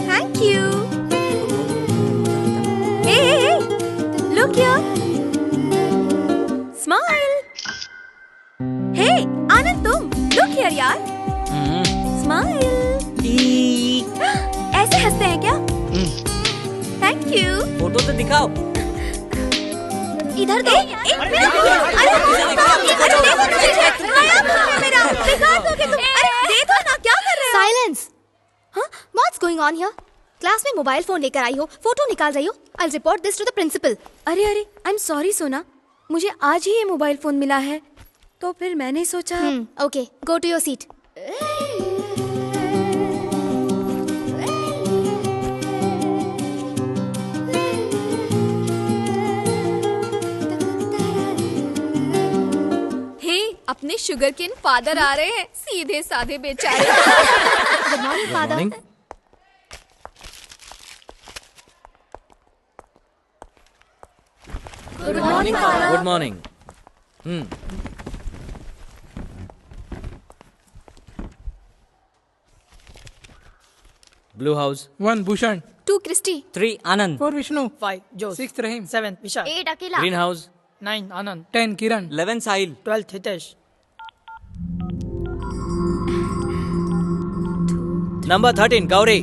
Thank you. Hey, look here, smile. यार। स्माइल। ऐसे हंसते हैं क्या? Thank you. फोटो तो दिखाओ। इधर दो। साइलेंस। हाँ, what's going on here? Class में मोबाइल फोन लेकर आई हो, फोटो निकाल रही हो। I will report this to the principal. अरे आई एम सॉरी सोना, मुझे आज ही ये मोबाइल फोन मिला है, तो फिर मैंने सोचा। Okay, go to your seat. अपने शुगर केन फादर आ रहे हैं, सीधे साधे बेचारे। Good morning father. Good morning father. Good morning. Blue house 1 Bhushan, 2 Christy, 3 Anand, 4 Vishnu, 5 Jose, 6 Rahim, 7 Vishal, 8 Akela, green house 9 Anand, 10 Kiran, 11 Sahil, 12 Hitesh, number 13 Gauri.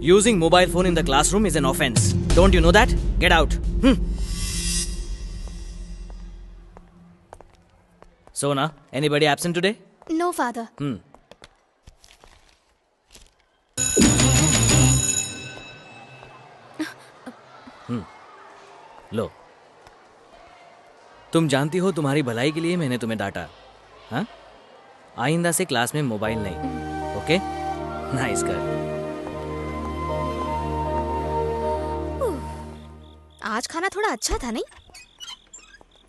Using mobile phone in the classroom is an offense. Don't you know that? Get out. Sona, anybody absent today? No, father. लो, तुम जानती हो तुम्हारी भलाई के लिए मैंने तुम्हें डांटा। हाँ, आइंदा से क्लास में मोबाइल नहीं। ओके, नाइस कर। आज खाना थोड़ा अच्छा था नहीं?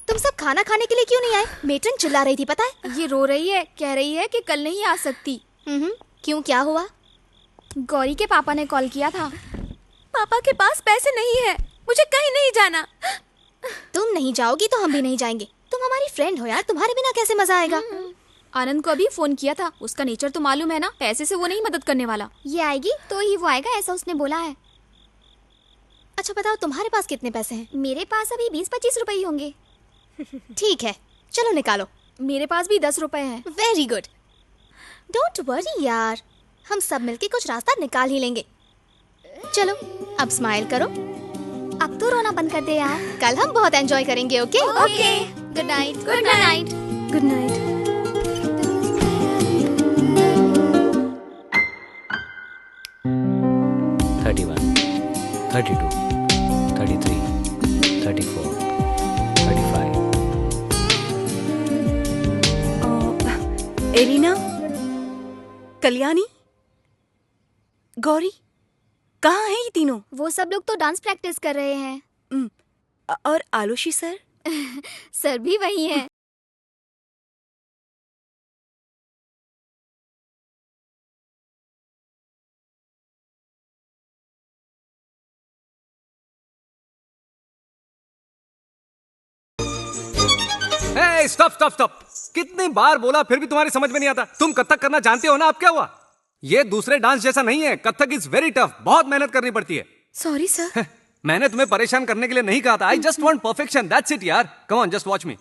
तुम सब खाना खाने के लिए क्यों नहीं आए? मेट्रन चिल्ला रही थी पता है? ये रो रही है, कह रही है कि कल नहीं आ सकती। क्यों, क्या हुआ? गौरी के पापा ने कॉल किया था। पापा के पास पैसे नहीं है, मुझे कहीं नहीं जाना। तुम नहीं जाओगी तो हम भी नहीं जाएंगे। तुम हमारी फ्रेंड हो यार, तुम्हारे बिना कैसे मजा आएगा? आनंद को अभी फोन किया था, उसका नेचर तो मालूम है ना, पैसे से वो नहीं मदद करने वाला। ये आएगी तो ही वो आएगा, ऐसा उसने बोला है। अच्छा बताओ, तुम्हारे पास कितने पैसे हैं? मेरे पास अभी 20-25 रुपए ही होंगे। ठीक है, चलो निकालो। मेरे पास भी 10 रुपए हैं। Very good. डोंट वरी यार, हम सब मिलके कुछ रास्ता निकाल ही लेंगे। चलो अब स्माइल करो। अब तो रोना बंद कर दे यार। कल हम बहुत एंजॉय करेंगे। Okay okay, good night. Good night. Good night. Elina, Kalyani, Gauri, कहाँ हैं ये तीनों? वो सब लोग तो डांस प्रैक्टिस कर रहे हैं। और आलोशी सर? सर भी वही हैं। Stop stop stop. कितनी बार बोला फिर भी तुम्हारी समझ में नहीं आता। तुम कथक करना जानते हो ना, अब क्या हुआ? ये दूसरे डांस जैसा नहीं है। कथक इज वेरी टफ, बहुत मेहनत करनी पड़ती है। Sorry sir. मैंने तुम्हें परेशान करने के लिए नहीं कहा था। I just want perfection, that's it यार। Come on, just watch me.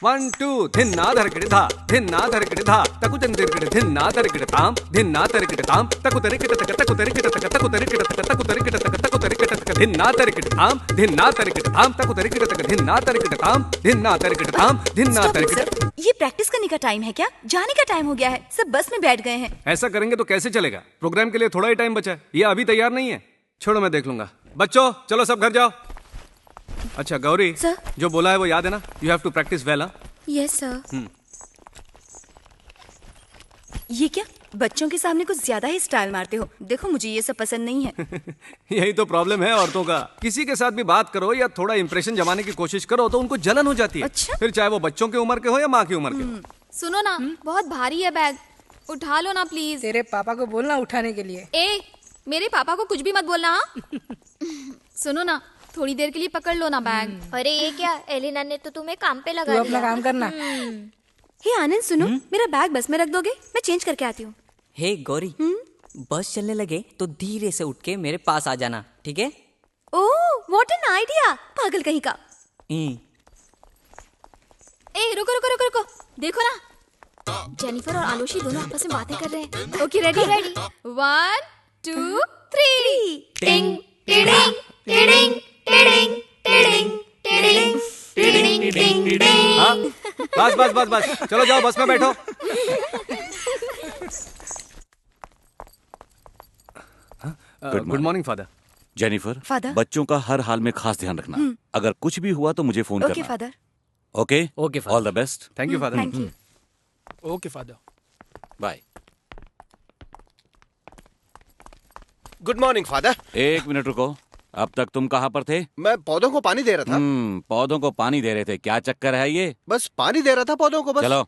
1 2 धिन्ना धरकिड़ धा, धिन्ना धरकिड़ धा, तकु तंदिरकिड़ धिन्ना धरकिड़ ताम, धिन्ना धरकिड़ ताम, तकु तरिकिड़ तक, तकु तरिकिड़ तक, तकु तरिकिड़ तक, तकु तरिकिड़ तक, तकु तरिकिड़ तक, धिन्ना तरिकिड़ ताम, धिन्ना तरिकिड़ ताम, तकु तरिकिड़ तक, धिन्ना तरिकिड़ ताम, धिन्ना तरिकिड़ ताम, धिन्ना तरिकिड़। ये प्रैक्टिस करने का टाइम है क्या? जाने का टाइम हो गया है, सब बस में बैठ गए हैं। ऐसा करेंगे तो कैसे चलेगा? प्रोग्राम के लिए थोड़ा ही टाइम बचा है। ये अभी तैयार नहीं है। छोड़ो, मैं देख लूंगा। बच्चों चलो सब घर जाओ। अच्छा गौरी, सर, जो बोला है वो याद है ना? You have to practise well. Yes sir. ये क्या, बच्चों के सामने कुछ ज्यादा ही स्टाइल मारते हो। देखो मुझे ये सब पसंद नहीं है। यही तो प्रॉब्लम है औरतों का। किसी के साथ भी बात करो या थोड़ा इंप्रेशन जमाने की कोशिश करो तो उनको जलन हो जाती है। अच्छा? फिर चाहे वो बच्चों की उम्र के हो या माँ की उम्र के हो। सुनो ना, बहुत भारी है बैग, उठा लो ना प्लीज। तेरे पापा को बोलना उठाने के लिए। ए, मेरे पापा को कुछ भी मत बोलना। सुनो ना, थोड़ी देर के लिए पकड़ लो ना बैग। अरे ये क्या, एलिना ने तो तुम्हें काम पे लगा तू दिया। अपना काम करना। हे आनंद सुनो, मेरा बैग बस में रख दोगे? मैं चेंज करके आती हूँ। हे गौरी, बस चलने लगे तो धीरे से उठ के मेरे पास आ जाना, ठीक है? ओह व्हाट एन आइडिया, पागल कहीं का। ए रुको रुको रुको रुको, देखो ना जेनिफर और आलोशी दोनों आपस में बातें कर रहे हैं। ओके रेडी रेडी 1 2 3 टिंग टिडिंग टिडिंग टिडिंग टिडिंग टिडिंग टिडिंग टिडिंग टिडिंग। हाँ बस बस बस बस, चलो जाओ बस में बैठो। Good morning father. Jennifer, father. बच्चों का हर हाल में खास ध्यान रखना। अगर कुछ भी हुआ तो मुझे फोन ओके करना। Father. Okay okay father. All the best. Thank you father. Thank you. Okay father. Bye. Good morning father. एक मिनट रुको, अब तक तुम कहाँ पर थे? मैं पौधों को पानी दे रहा था। पौधों को पानी दे रहे थे, क्या चक्कर है ये? बस पानी दे रहा था पौधों को, बस। चलो।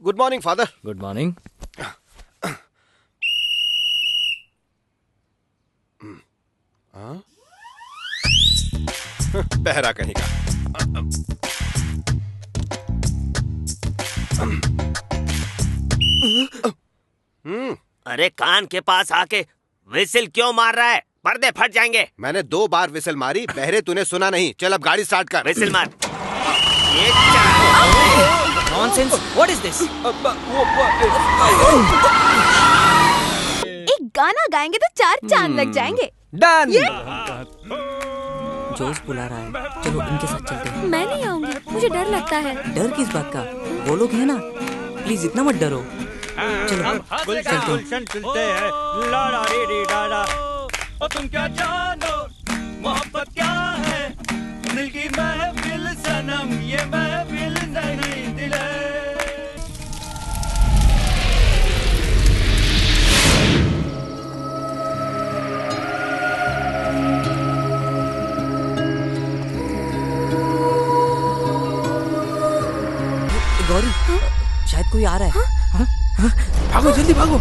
Good morning father. Good morning. बहरा कहीं का। अरे कान के पास आके विसिल क्यों मार रहा है? पर्दे फट जाएंगे। मैंने 2 बार विसिल मारी, बहरे तूने सुना नहीं। चल अब गाड़ी स्टार्ट कर। विसिल मार। Nonsense, what is this? एक गाना गाएंगे तो 4 चांद लग जाएंगे। डन। जोश बुला रहा है, चलो इनके साथ चलते हैं। मैं नहीं आऊंगी, मुझे डर लगता है। डर किस बात का? वो लोग हैं ना, प्लीज इतना मत डरो। चलो गुलशन गुलशन चलते हैं, ला ला री री ला ला। और तुम क्या जानो मोहब्बत क्या है? दिल की महफिल सनम, ये महफिल नहीं दिल है। गौरी, शायद कोई आ रहा है। भागो जल्दी भागो।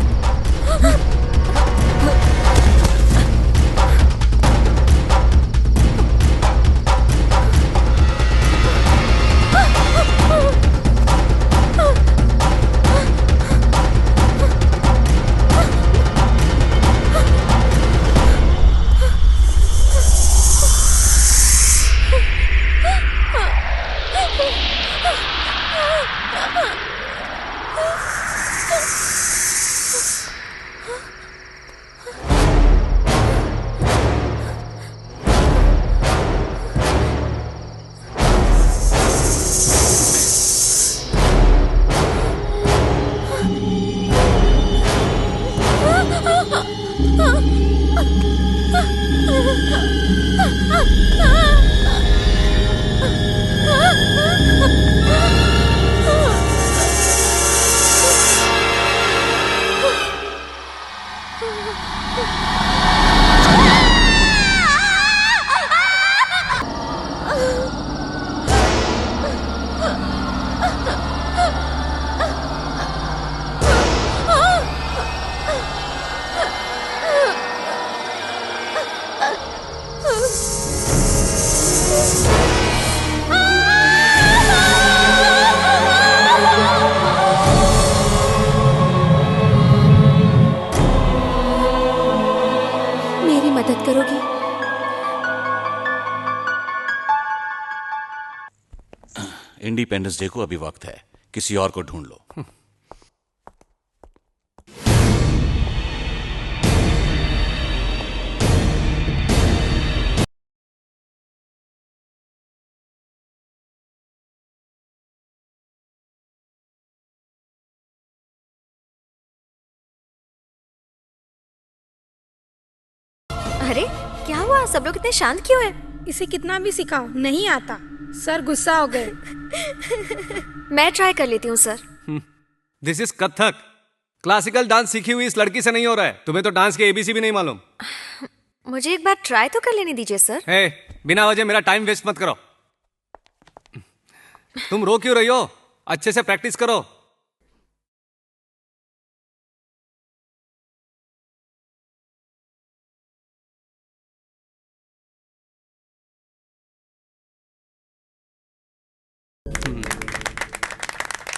मदद करोगी? इंडिपेंडेंस डे को अभी वक्त है, किसी और को ढूंढ लो। अरे क्या हुआ, सब लोग इतने शांत क्यों हैं? इसे कितना भी सिखाओ नहीं आता, सर गुस्सा हो गए। मैं ट्राई कर लेती हूँ sir. This is Kathak. Classical dance सीखी हुई इस लड़की से नहीं हो रहा है। तुम्हें तो डांस के एबीसी भी नहीं मालूम। मुझे एक बार ट्राई तो कर लेने दीजिए सर। हे, बिना वजह मेरा टाइम वेस्ट मत करो। तुम रो क्यों रही हो? अच्छे से प्रैक्टिस करो।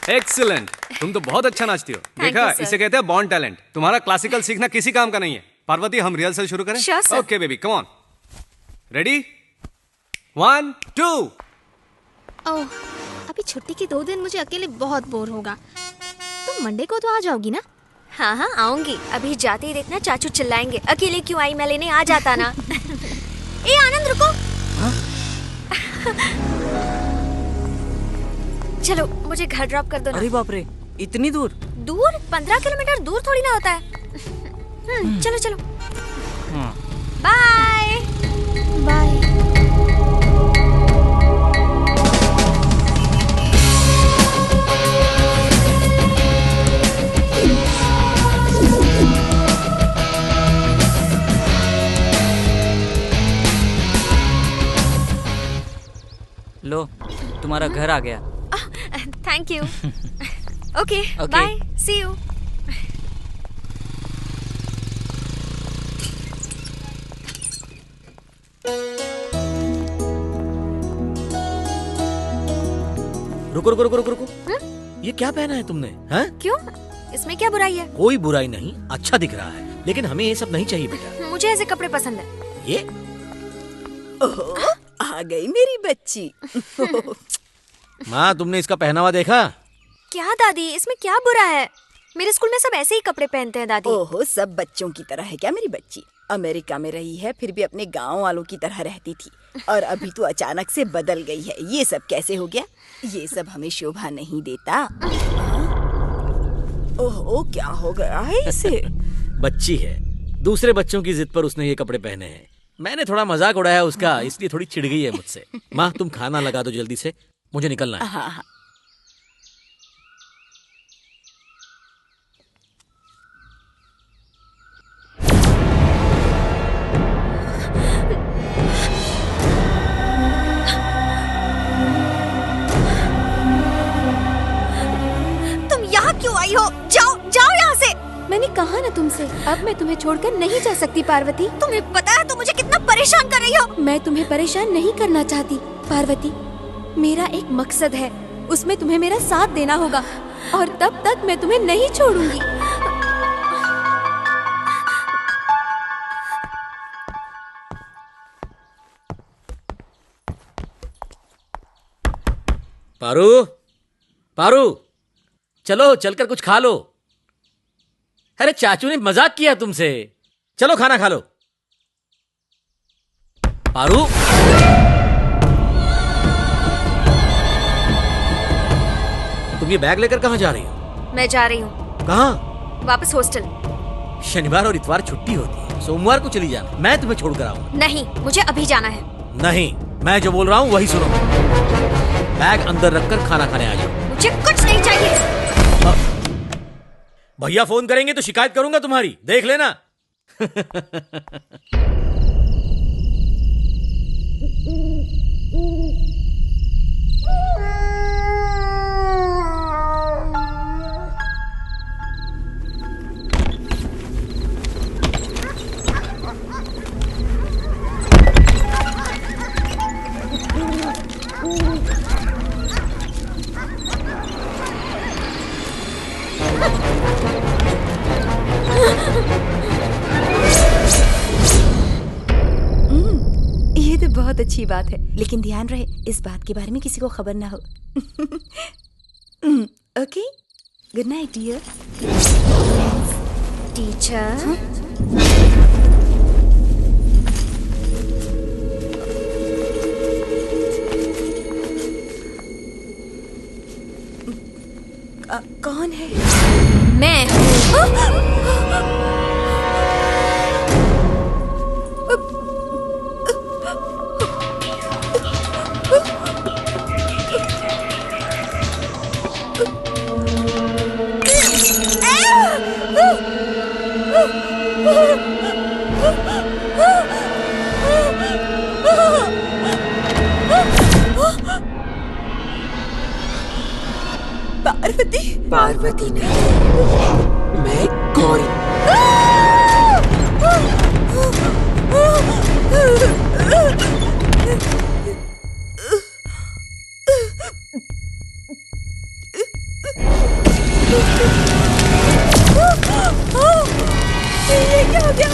एक्सीलेंट, तुम तो बहुत अच्छा नाचती हो। देखा, you, sir. इसे कहते हैं बॉर्न टैलेंट। तुम्हारा क्लासिकल सीखना किसी काम का नहीं है। पार्वती, हम रिहर्सल शुरू करें? Sure, sir. Okay baby, come on. Ready? 1 2। ओह, अभी छुट्टी के 2 दिन मुझे अकेले बहुत बोर होगा। तुम मंडे को तो आ जाओगी ना? हाँ हाँ आऊंगी। अभी जाते ही देखना चाचू चिल्लाएंगे, अकेले क्यों आई, मैं लेने आ जाता ना। ए आनंद रुको। चलो मुझे घर ड्रॉप कर दो ना। अरे बाप रे, इतनी दूर? दूर? 15 किलोमीटर दूर थोड़ी ना होता है। चलो चलो। Bye bye. लो, तुम्हारा घर आ गया। Thank you. Okay Okay. Bye, see you. रुको रुको रुको रुको रुको। ये क्या पहना है तुमने? हैं? क्यों? इसमें क्या बुराई है? कोई बुराई नहीं, अच्छा दिख रहा है, लेकिन हमें ये सब नहीं चाहिए बेटा। मुझे ऐसे कपड़े पसंद है। ये ओह, आ गई मेरी बच्ची। माँ, तुमने इसका पहनावा देखा? क्या दादी, इसमें क्या बुरा है? मेरे स्कूल में सब ऐसे ही कपड़े पहनते हैं दादी। ओहो, सब बच्चों की तरह है क्या मेरी बच्ची? अमेरिका में रही है, फिर भी अपने गांव वालों की तरह रहती थी, और अभी तो अचानक से बदल गई है। ये सब कैसे हो गया? ये सब हमें शोभा नहीं देता। ओहो, क्या हो गया है इसे? बच्ची है, दूसरे बच्चों की जिद पर उसने ये कपड़े पहने हैं। मैंने थोड़ा मजाक उड़ाया उसका, इसलिए थोड़ी चिढ़ गई है मुझसे। माँ, तुम खाना लगा दो जल्दी से, मुझे निकलना है। हाँ हाँ। तुम यहाँ क्यों आई हो? जाओ जाओ यहाँ से। मैंने कहा ना तुमसे, अब मैं तुम्हें छोड़कर नहीं जा सकती पार्वती। तुम्हें पता है तुम मुझे कितना परेशान कर रही हो? मैं तुम्हें परेशान नहीं करना चाहती पार्वती। मेरा एक मकसद है, उसमें तुम्हें मेरा साथ देना होगा, और तब तक मैं तुम्हें नहीं छोड़ूंगी। पारू, पारू, चलो चलकर कुछ खा लो। अरे चाचू ने मजाक किया तुमसे, चलो खाना खा लो। पारू, तुम ये बैग लेकर कहाँ जा रही हो? मैं जा रही हूँ। कहाँ? वापस हॉस्टल। शनिवार और इतवार छुट्टी होती है, सोमवार को चली जाना, मैं तुम्हें छोड़कर आऊंगा। नहीं, मुझे अभी जाना है। नहीं, मैं जो बोल रहा हूँ वही सुनो। बैग अंदर रखकर खाना खाने आ जाओ। मुझे कुछ नहीं चाहिए। भैया फोन करेंगे तो शिकायत करूंगा तुम्हारी, देख लेना। ये तो बहुत अच्छी बात है, लेकिन ध्यान रहे इस बात के बारे में किसी को खबर ना हो। Okay, good night dear. Teacher, कौन है? मैं पार्वती। पार्वती नहीं, मैं गौरी। ये क्या हो गया?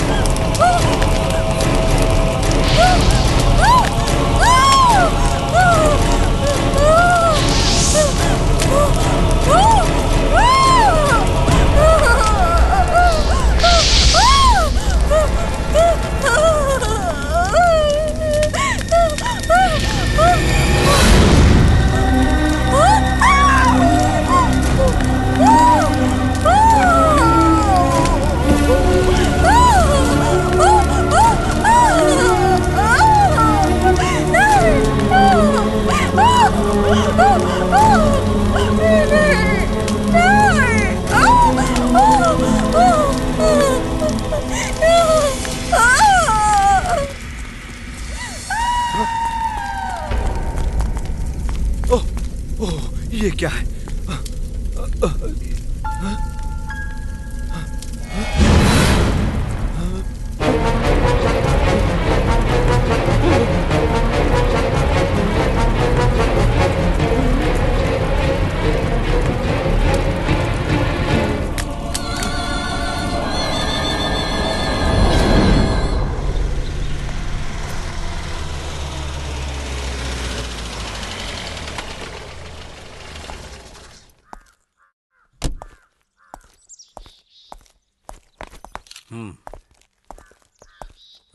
ये क्या है?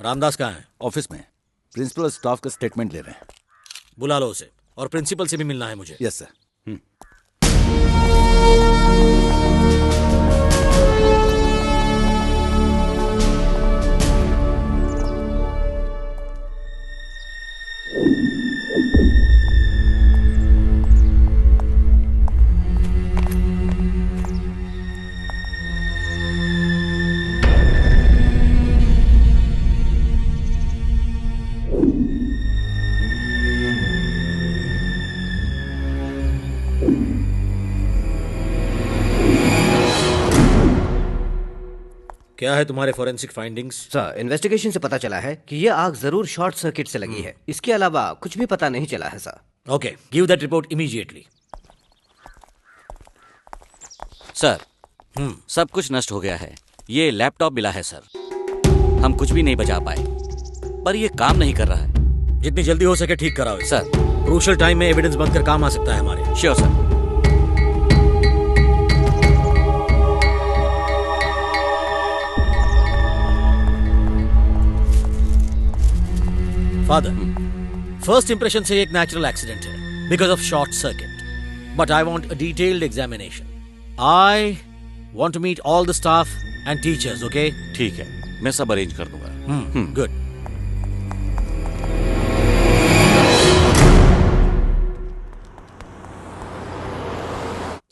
रामदास कहाँ है? ऑफिस में प्रिंसिपल स्टाफ का स्टेटमेंट ले रहे हैं। बुला लो उसे, और प्रिंसिपल से भी मिलना है मुझे। Yes sir. क्या है तुम्हारे फोरेंसिक फाइंडिंग्स? सर, इन्वेस्टिगेशन से पता चला है कि ये आग जरूर शॉर्ट सर्किट से लगी है। इसके अलावा कुछ भी पता नहीं चला है sir. Okay, give that report immediately. Sir, सब कुछ नष्ट हो गया है। ये लैपटॉप मिला है सर। हम कुछ भी नहीं बचा पाए, पर ये काम नहीं कर रहा है। जितनी जल्दी हो सके ठीक कराओ सर। क्रूशियल टाइम में एविडेंस बनकर काम आ सकता है हमारे। Sure sir. Father, first impression से एक नेचुरल एक्सीडेंट है because of short circuit, but I want a detailed examination. I want to meet all the staff and teachers. Okay? ठीक है, मैं सब अरेंज कर दूंगा। गुड।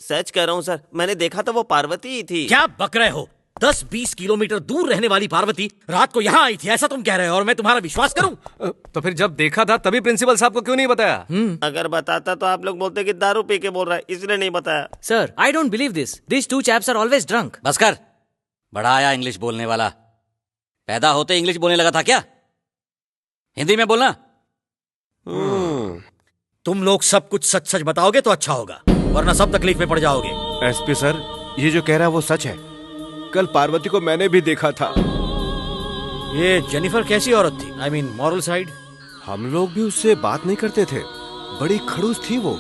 सच कह रहा हूँ सर, मैंने देखा था वो पार्वती ही थी। क्या बक रहे हो? 10-20 किलोमीटर दूर रहने वाली पार्वती रात को यहाँ आई थी, ऐसा तुम कह रहे हो, और मैं तुम्हारा विश्वास करूं? तो फिर जब देखा था तभी प्रिंसिपल साहब को क्यों नहीं बताया? अगर बताता तो आप लोग बोलते कि दारू पी के बोल रहा है, इसलिए नहीं बताया। Sir, I don't believe this. These two chaps are always drunk. बस कर, बड़ा आया इंग्लिश बोलने वाला। पैदा होते इंग्लिश बोलने लगा था क्या? हिंदी में बोलना। तुम लोग सब कुछ सच सच बताओगे तो अच्छा होगा, वरना सब तकलीफ में पड़ जाओगे। एसपी सर, ये जो कह रहा है वो सच है। कल पार्वती को मैंने भी देखा था। ये जेनिफर कैसी औरत थी? I mean moral side. हम लोग भी उससे बात नहीं करते थे, बड़ी खड़ूस थी वो।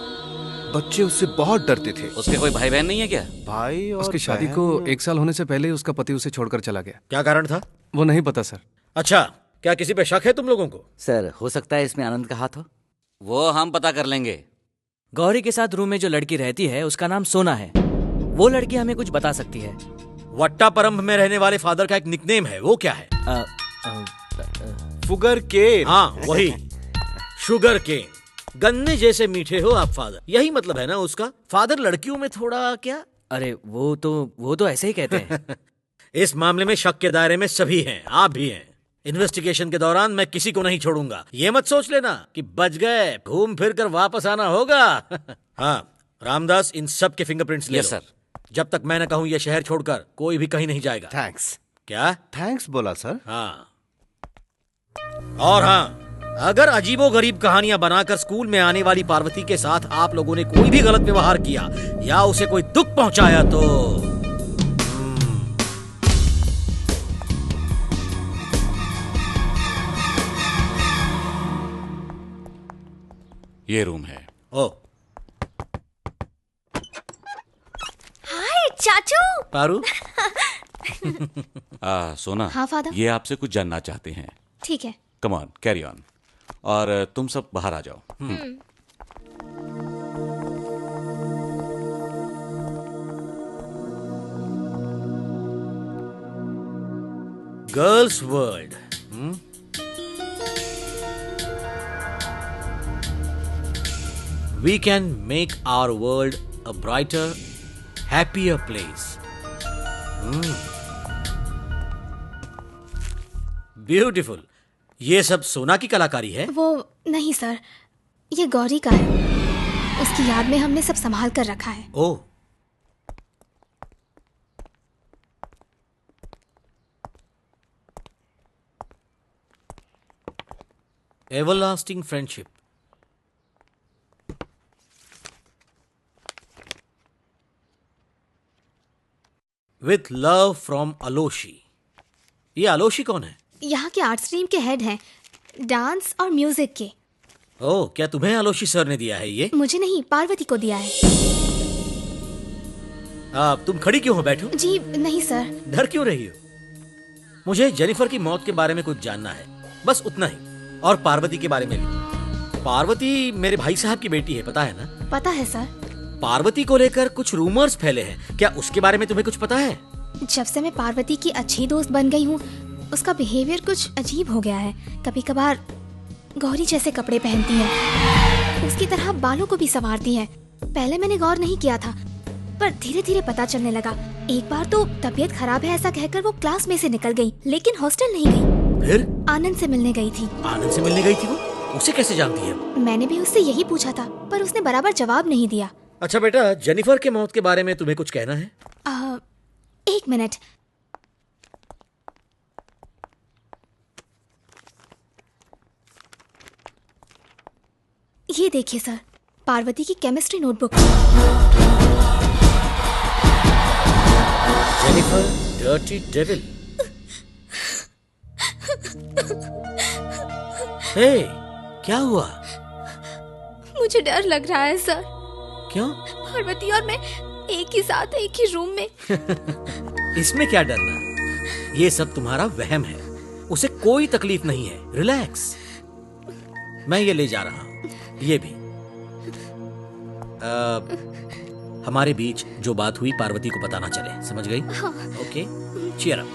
बच्चे उससे बहुत डरते थे। उसके कोई भाई बहन नहीं है क्या? भाई और उसकी शादी को 1 साल होने से पहले ही उसका पति उसे छोड़कर चला गया। क्या कारण था? वो नहीं पता सर। अच्छा, क्या किसी पे शक है तुम लोगों को? सर, हो सकता है इसमें आनंद का हाथ हो। वो हम पता कर लेंगे। गौरी के साथ रूम में जो लड़की रहती है उसका नाम सोना है। वो लड़की हमें कुछ बता सकती है। वट्टापरम में रहने वाले फादर का एक निकनेम है, वो क्या है? Sugar cane. हाँ, वही शुगर केन। गन्ने जैसे मीठे हो आप फादर, यही मतलब है ना उसका? फादर लड़कियों में थोड़ा क्या? अरे वो तो ऐसे ही कहते हैं। इस मामले में शक के दायरे में सभी हैं, आप भी हैं। इन्वेस्टिगेशन के दौरान मैं किसी को नहीं छोड़ूंगा। ये मत सोच लेना कि बच गए, घूम फिर कर वापस आना होगा। हाँ, रामदास, इन सब के फिंगरप्रिंट्स ले लो। सर। जब तक मैं न कहूं ये शहर छोड़कर कोई भी कहीं नहीं जाएगा। थैंक्स। क्या थैंक्स बोला सर? हाँ, और हाँ, अगर अजीबोगरीब कहानियां बनाकर स्कूल में आने वाली पार्वती के साथ आप लोगों ने कोई भी गलत व्यवहार किया या उसे कोई दुख पहुंचाया तो ये रूम है। ओ हाय चाचू। पारू। सोना। हाँ, फादर। ये आपसे कुछ जानना चाहते हैं। ठीक है। Come on, carry on. और तुम सब बाहर आ जाओ। Girls world. We can make our world a brighter, happier place. Beautiful. ये सब सोना की कलाकारी है? वो नहीं सर, ये गौरी का है। उसकी याद में हमने सब संभाल कर रखा है। ओह। Everlasting friendship. With love from Aloshi. ये आलोशी कौन है? यहाँ के आर्ट स्ट्रीम के हेड हैं, डांस और म्यूजिक के। ओह, क्या तुम्हें आलोशी सर ने दिया है ये? मुझे नहीं, पार्वती को दिया है। तुम खड़ी क्यों हो? बैठो। जी नहीं सर। डर क्यों रही हो? मुझे जेनिफर की मौत के बारे में कुछ जानना है, बस उतना ही। और पार्वती के बारे में भी। पार्वती मेरे भाई साहब की बेटी है, पता है ना? पता है सर। पार्वती को लेकर कुछ रूमर्स फैले हैं, क्या उसके बारे में तुम्हें कुछ पता है? जब से मैं पार्वती की अच्छी दोस्त बन गई हूँ, उसका बिहेवियर कुछ अजीब हो गया है। कभी कभार गौरी जैसे कपड़े पहनती है, उसकी तरह बालों को भी संवारती है। पहले मैंने गौर नहीं किया था, पर धीरे धीरे पता चलने लगा। एक बार तो तबीयत खराब है ऐसा कहकर वो क्लास में से निकल गई, लेकिन हॉस्टल नहीं गई। फिर? आनंद से मिलने गई थी। आनंद से मिलने गई थी वो? उसे कैसे जानती है? मैंने भी उससे यही पूछा था, पर उसने बराबर जवाब नहीं दिया। अच्छा बेटा, जेनिफर के मौत के बारे में तुम्हें कुछ कहना है? एक मिनट। ये देखिए सर, पार्वती की chemistry notebook. Jennifer, dirty devil. Hey, क्या हुआ? मुझे डर लग रहा है सर। क्यों? पार्वती और मैं एक ही साथ एक ही रूम में। इसमें क्या डरना? ये सब तुम्हारा वहम है, उसे कोई तकलीफ नहीं है। रिलैक्स। मैं ये ले जा रहा हूं, ये भी। हमारे बीच जो बात हुई पार्वती को पता ना चले, समझ गई? हाँ। Okay, cheer up.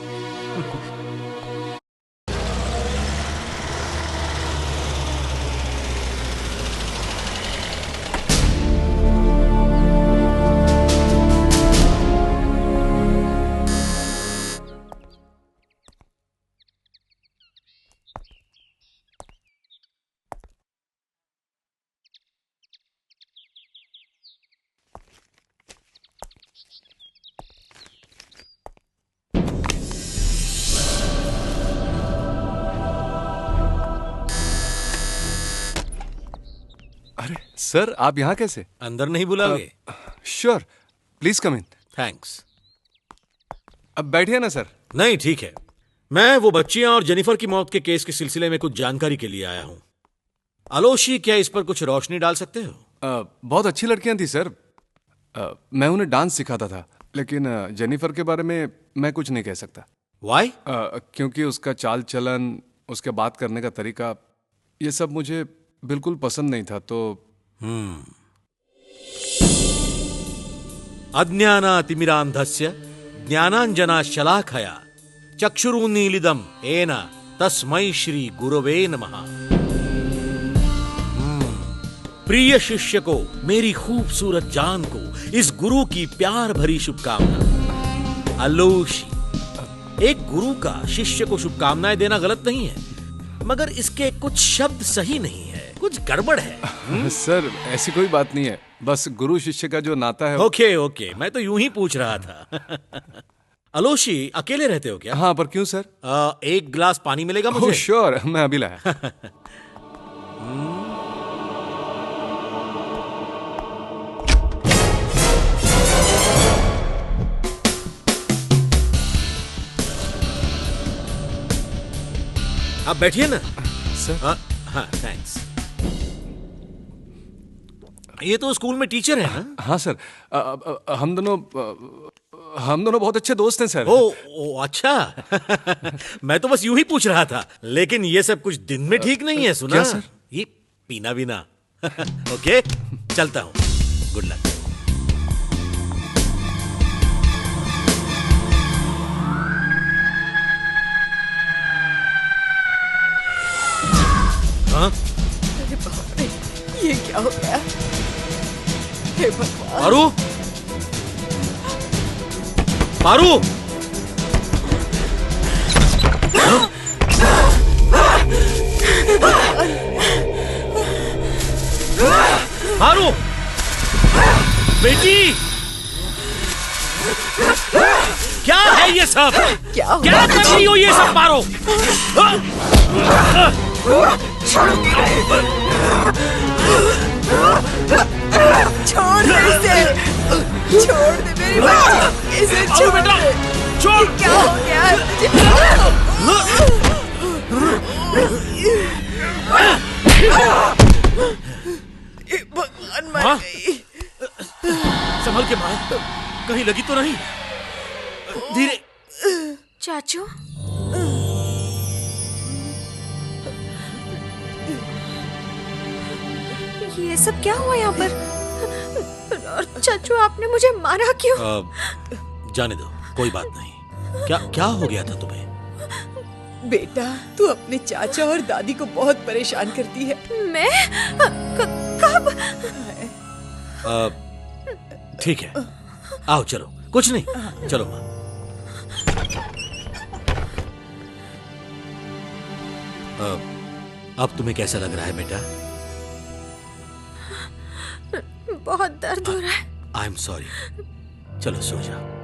सर, आप यहाँ कैसे? अंदर नहीं बुलाओगे? Sure, please come in. Thanks. अब बैठिए ना सर। नहीं, ठीक है। मैं वो बच्चियां और जेनिफर की मौत के केस के सिलसिले में कुछ जानकारी के लिए आया हूं। आलोशी, क्या इस पर कुछ रोशनी डाल सकते हो? बहुत अच्छी लड़कियां थी सर। मैं उन्हें डांस सिखाता था, लेकिन जेनिफर के बारे में मैं कुछ नहीं कह सकता। Why? क्योंकि उसका चाल चलन, उसके बात करने का तरीका, ये सब मुझे बिल्कुल पसंद नहीं था। तो अज्ञानातिमिरान्धस्य ज्ञानाञ्जना शलाखया चक्षुरुन्मीलितं येन तस्मै श्री गुरवे नमः। प्रिय शिष्य को, मेरी खूबसूरत जान को, इस गुरु की प्यार भरी शुभकामना। आलोशी, एक गुरु का शिष्य को शुभकामनाएं देना गलत नहीं है, मगर इसके कुछ शब्द सही नहीं है, कुछ गड़बड़ है। सर, ऐसी कोई बात नहीं है, बस गुरु शिष्य का जो नाता है। ओके, मैं तो यूं ही पूछ रहा था। आलोशी, अकेले रहते हो क्या? हाँ, पर क्यों सर? एक गिलास पानी मिलेगा मुझे? श्योर, मैं अभी लाया। आप बैठिए ना सर। हाँ थैंक्स। ये तो स्कूल में टीचर है ना? हाँ सर, हम दोनों बहुत अच्छे दोस्त हैं सर। ओ अच्छा। मैं तो बस यूं ही पूछ रहा था, लेकिन ये सब कुछ दिन में ठीक नहीं है, सुना? क्या सर? ये पीना बिना। ओके, चलता हूं। Good luck. हाँ? अरे बाप रे, ये क्या हो गया? हे भगवान। पारू, पारू, पारू, बेटी, क्या है ये सब? क्या कर रही हो ये सब पारो? छोड़ दे इसे, छोड़ दे मेरी बच्ची, इसे छोड़ दे। छोड़। क्या हो गया है मुझे? भगवान मर गई। संभल के मार, कहीं लगी तो नहीं? धीरे। चाचू, ये सब क्या हुआ यहाँ पर? और चाचू आपने मुझे मारा क्यों? जाने दो, कोई बात नहीं। क्या हो गया था तुम्हें? बेटा, तू अपने चाचा और दादी को बहुत परेशान करती है। मैं? कब? ठीक है, आओ चलो, कुछ नहीं, चलो माँ। अब तुम्हें कैसा लग रहा है बेटा? बहुत दर्द हो रहा है। आई एम सॉरी, चलो सो जाओ।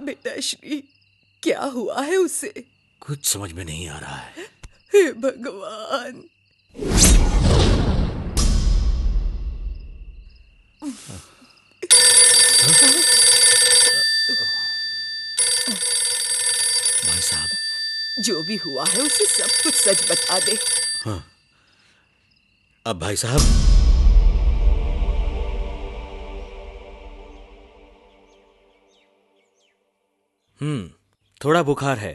बेटा श्री, क्या हुआ है उसे? कुछ समझ में नहीं आ रहा है। हे भगवान। भाई साहब, जो भी हुआ है उसे सब कुछ सच बता दे। हाँ। अब भाई साहब, थोड़ा बुखार है।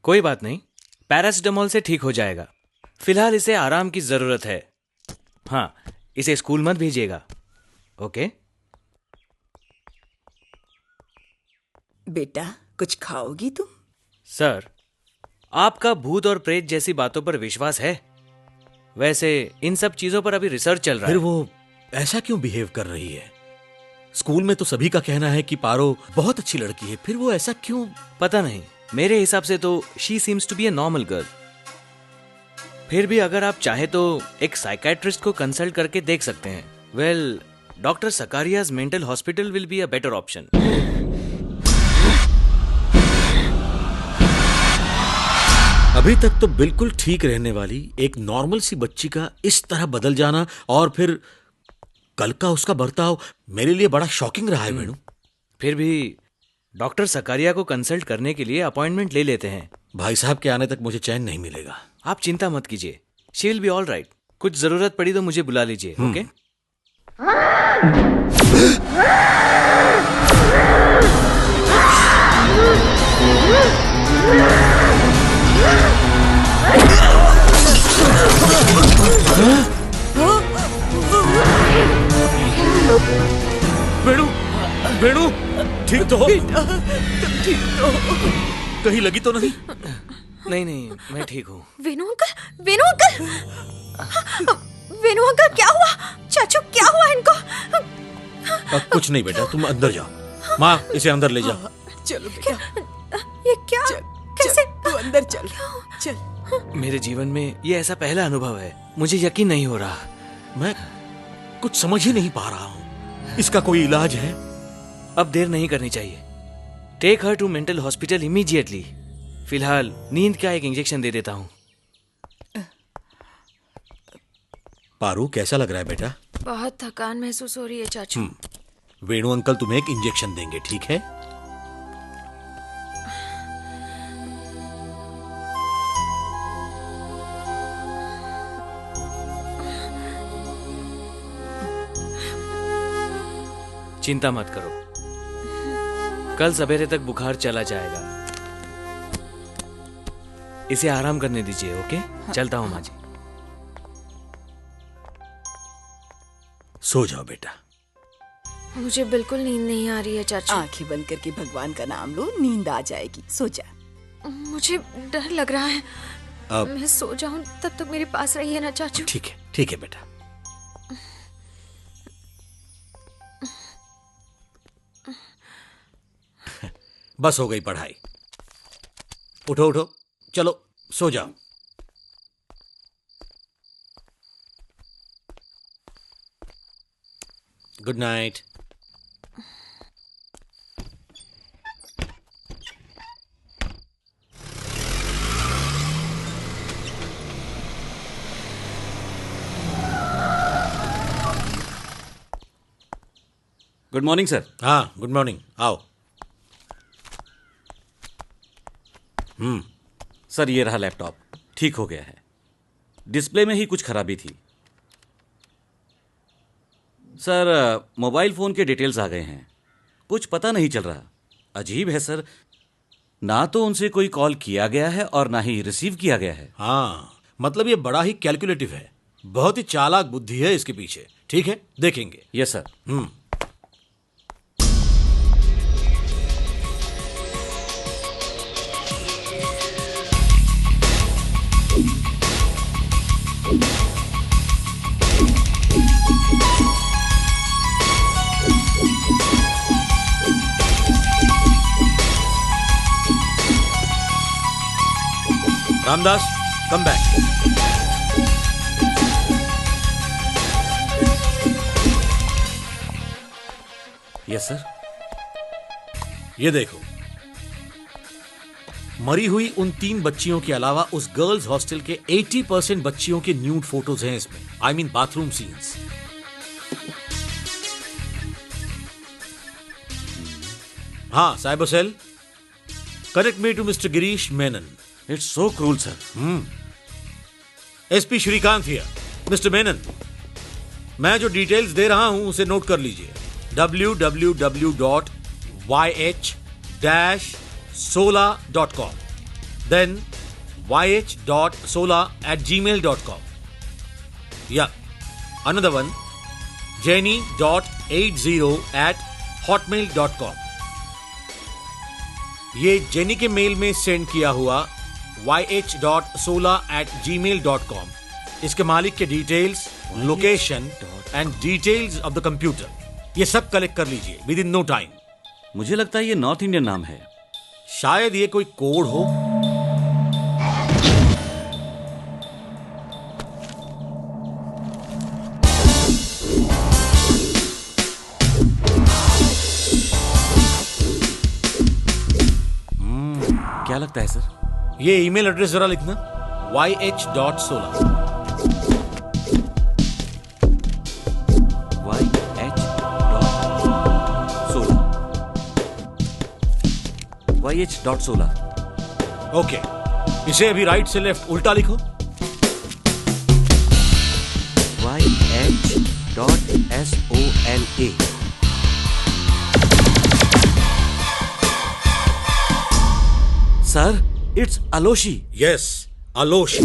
कोई बात नहीं, पैरासिटामोल से ठीक हो जाएगा। फिलहाल इसे आराम की जरूरत है। हाँ, इसे स्कूल मत भेजिएगा, ओके? बेटा, कुछ खाओगी तुम? सर, आपका भूत और प्रेत जैसी बातों पर विश्वास है? वैसे इन सब चीजों पर अभी रिसर्च चल रहा है। फिर वो ऐसा क्यों बिहेव कर रही है? स्कूल में तो सभी का कहना है कि पारो बहुत अच्छी लड़की है, फिर वो ऐसा क्यों? पता नहीं, मेरे हिसाब से तो she seems to be a normal girl. फिर भी अगर आप चाहे तो एक साइकेट्रिस्ट को कंसल्ट करके देख सकते हैं। Well, doctor Zacharia's mental hospital will be a better option. अभी तक तो बिल्कुल ठीक रहने वाली एक नॉर्मल सी बच्ची का इस तरह बदल जाना और फिर कल का उसका बर्ताव मेरे लिए बड़ा शॉकिंग रहा है वेणु। फिर भी डॉक्टर सकारिया को कंसल्ट करने के लिए अपॉइंटमेंट ले लेते हैं। भाई साहब के आने तक मुझे चैन नहीं मिलेगा। आप चिंता मत कीजिए, she will be all right. कुछ जरूरत पड़ी तो मुझे बुला लीजिए, ओके? वेणु, वेणु, ठीक तो हो? बेटा, तुम ठीक तो हो? कहीं लगी तो नहीं? नहीं, मैं ठीक हूँ। वेणु अंकल, वेणु अंकल, वेणु अंकल, क्या हुआ? चाचू, क्या हुआ इनको? कुछ नहीं बेटा, तुम अंदर जाओ। माँ, इसे अंदर ले जाओ। चलो बेटा। ये क्या? कैसे? तू अंदर चल, चल। मेरे जीवन में ये ऐसा पहला अनुभव है, मुझे यकीन नहीं हो रहा। मैं कुछ समझ ही नहीं पा रहा हूँ। इसका कोई इलाज है? अब देर नहीं करनी चाहिए। Take her to mental hospital immediately. फिलहाल नींद का एक इंजेक्शन दे देता हूँ। पारू, कैसा लग रहा है बेटा? बहुत थकान महसूस हो रही है चाचू। वेणु अंकल तुम्हें एक इंजेक्शन देंगे, ठीक है? चिंता मत करो, कल सवेरे तक बुखार चला जाएगा। इसे आराम करने दीजिए, ओके? चलता हूं माँ जी। सो जाओ बेटा। मुझे बिल्कुल नींद नहीं आ रही है चाचू। आंखें बंद करके भगवान का नाम लो, नींद आ जाएगी। सो जा। मुझे डर लग रहा है। अब मैं सो जाऊं तब तक मेरे पास रहिए ना चाचू। ठीक है बेटा। बस हो गई पढ़ाई। उठो उठो, चलो सो जाओ। Good night. Good morning sir. हाँ, गुड मॉर्निंग। आओ। सर, ये रहा लैपटॉप। ठीक हो गया है। डिस्प्ले में ही कुछ खराबी थी। सर, मोबाइल फोन के डिटेल्स आ गए हैं। कुछ पता नहीं चल रहा। अजीब है सर, ना तो उनसे कोई कॉल किया गया है और ना ही रिसीव किया गया है। हाँ, मतलब ये बड़ा ही कैलकुलेटिव है। बहुत ही चालाक बुद्धि है इसके पीछे। ठीक है, देखेंगे। Yes sir. Ramdas, come back. Yes sir. ये देखो, मरी हुई उन 3 बच्चियों के अलावा उस गर्ल्स हॉस्टल के 80% बच्चियों के न्यूड फोटोज हैं इसमें। I mean bathroom scenes. हाँ, cyber cell, connect me to mister Girish Menon. It's so cruel sir. SP Srikanth here. Mister Menon, मैं जो डिटेल्स दे रहा हूं उसे नोट कर लीजिए। www.yh-sola.com, then yh.sola@gmail.com. Yeah, another one, jenny.80@hotmail.com. ये जेनी के मेल में सेंड किया हुआ yh.sola@gmail.com। इसके मालिक के details, location and details of the computer, ये सब कलेक्ट कर लीजिए विद इन नो टाइम। मुझे लगता है ये नॉर्थ इंडियन नाम है। शायद ये कोई कोड हो। क्या लगता है सर? ये ईमेल एड्रेस जरा लिखना, yh.sola। yh.sola। ओके, इसे अभी राइट से लेफ्ट उल्टा लिखो। yh.sola। Sir, it's Aloshy. Yes, Aloshy.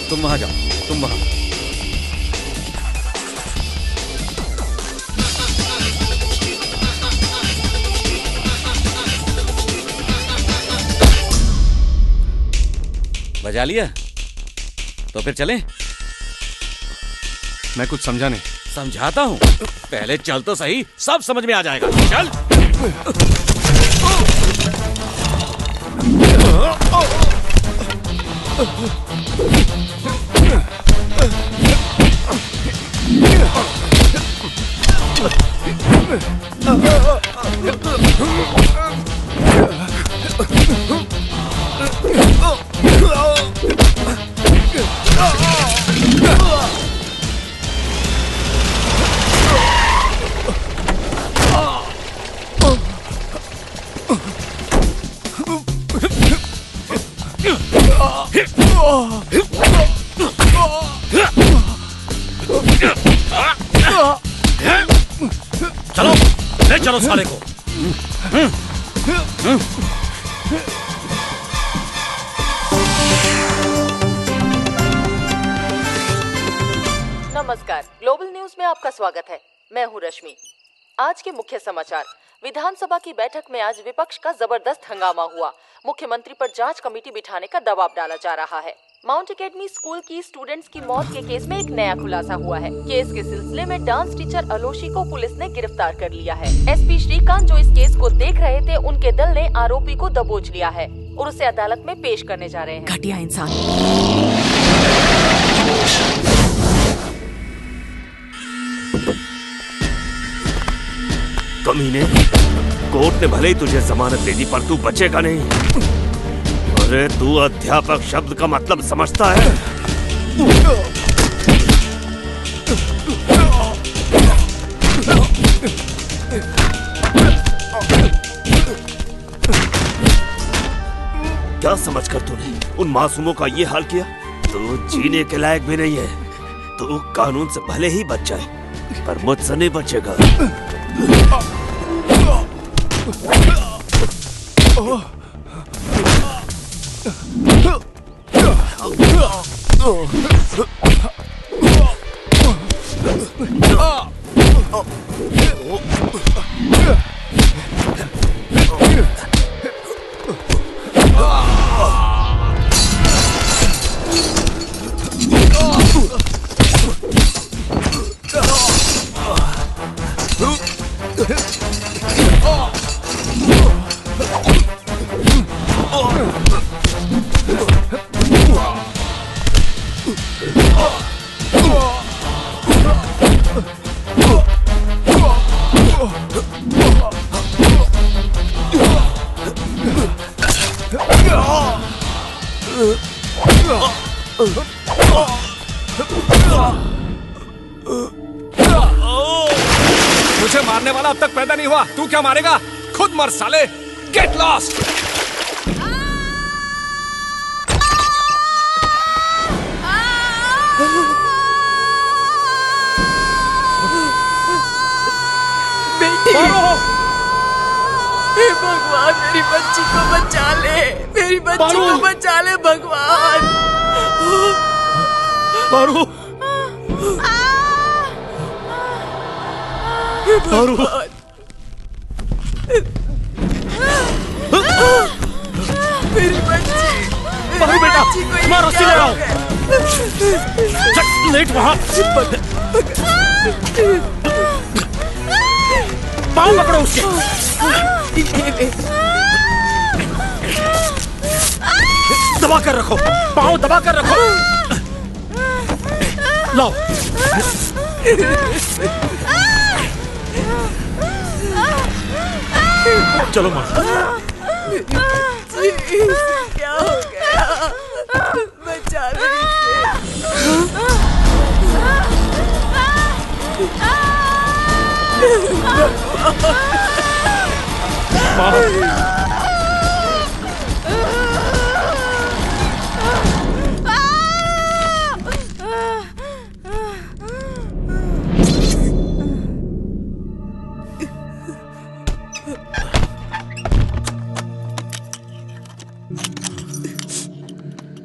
तुम वहां जाओ, तुम वहां। बजा लिया? तो फिर चलें? मैं कुछ समझा नहीं। समझाता हूँ, पहले चल तो सही, सब समझ में आ जाएगा। चल। चलो, ले चलो साले को। नमस्कार, ग्लोबल न्यूज में आपका स्वागत है। मैं हूं रश्मि। आज के मुख्य समाचार। विधानसभा की बैठक में आज विपक्ष का जबरदस्त हंगामा हुआ। मुख्यमंत्री पर जांच कमेटी बिठाने का दबाव डाला जा रहा है। माउंट एकेडमी स्कूल की स्टूडेंट्स की मौत के केस में एक नया खुलासा हुआ है। केस के सिलसिले में डांस टीचर अलोशी को पुलिस ने गिरफ्तार कर लिया है। एसपी श्रीकांत जो इस केस को देख रहे थे, उनके दल ने आरोपी को दबोच लिया है और उसे अदालत में पेश करने जा रहे हैं। घटिया इंसान। कमीने, कोर्ट ने भले ही तुझे जमानत दे दी, पर तू बचेगा नहीं। अरे तू अध्यापक शब्द का मतलब समझता है? क्या समझकर तूने उन मासूमों का ये हाल किया? तू जीने के लायक भी नहीं है। तू कानून से भले ही बच जाए, पर मुझसे नहीं बचेगा। मुझे मारने वाला अब तक पैदा नहीं हुआ, तू क्या मारेगा? खुद मर साले। Get lost. बेटी, हे भगवान, मेरी बच्ची को बचा ले, मेरी बच्ची को बचा ले भगवान। पारू, पारू, मेरी बच्ची, पारू बेटा, मैं रस्सी ले रहा हूँ। लेट वहाँ। पाँव पकड़ो उसके। दबा कर रखो, पाँव दबा कर रखो। लाओ। चलो माँ। क्या हो गया? बचा लो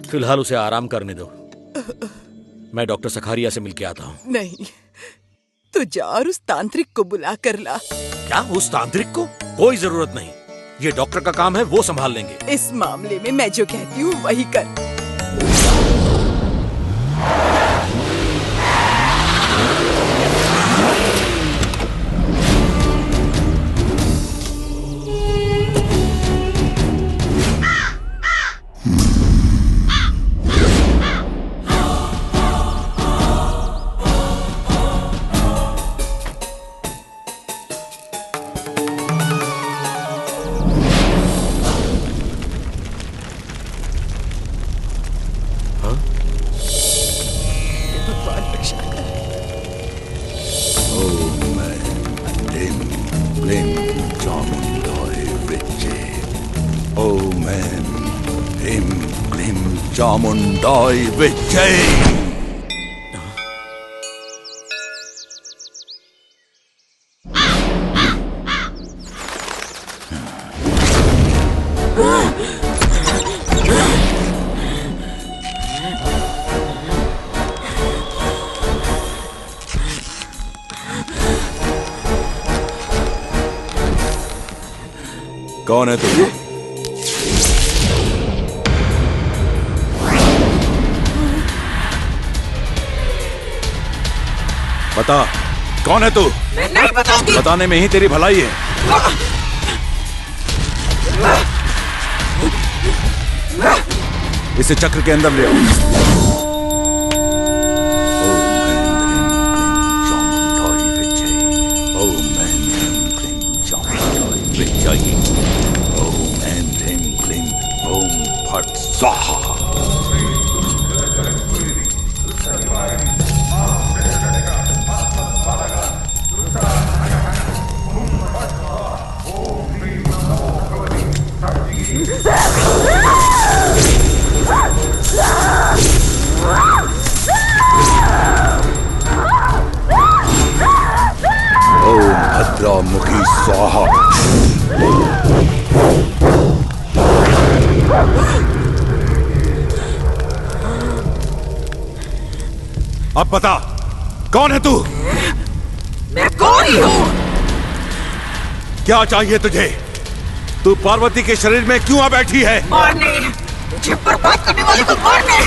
फिलहाल उसे आराम करने दो। मैं डॉक्टर सखारिया से मिलके आता हूँ। नहीं, तो जा और उस तांत्रिक को बुला कर ला। क्या उस तांत्रिक को? कोई जरूरत नहीं, ये डॉक्टर का काम है, वो संभाल लेंगे। इस मामले में मैं जो कहती हूँ वही कर। ओम ह्रीं क्लीं चामुण्डाय विद्महे। कौन है तू? बता, कौन है तू? मैं नहीं बताऊंगी। बताने में ही तेरी भलाई है। इसे चक्र के अंदर ले आओ। ओम ऐं ह्रीं क्लीं ओम फट् स्वाहा। ओम भद्रामुखी स्वाहा। अब बता, कौन है तू? मैं गौरी हूँ। क्या चाहिए तुझे? तू पार्वती के शरीर में क्यों आ बैठी है? मारने, मुझे बर्बाद करने वाले को मारने।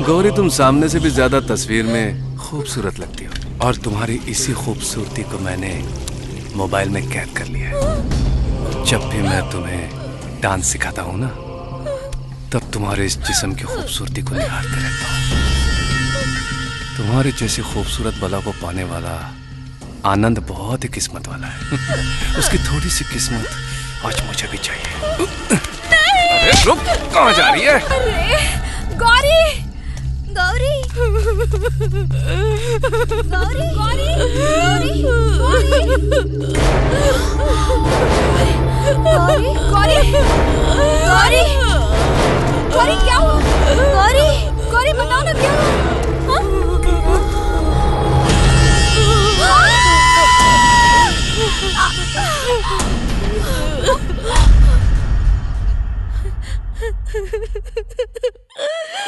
गौरी, तुम सामने से भी ज्यादा तस्वीर में खूबसूरत लगती हो और तुम्हारी इसी खूबसूरती को मैंने मोबाइल में कैद कर लिया है। जब भी मैं तुम्हें डांस सिखाता हूँ ना, तब तुम्हारे इस जिस्म की खूबसूरती को निहारते रहता हूँ। तुम्हारे जैसी खूबसूरत बला को पाने वाला आनंद बहुत ही किस्मत वाला है। उसकी थोड़ी सी किस्मत आज मुझे भी चाहिए। अरे रुक, कहाँ जा रही है? अरे गौरी, गौरी, गौरी, गौरी, गौरी, गौरी, गौरी, गौरी, गौरी, क्या हुआ? गौरी, गौरी, बताओ ना क्या हुआ?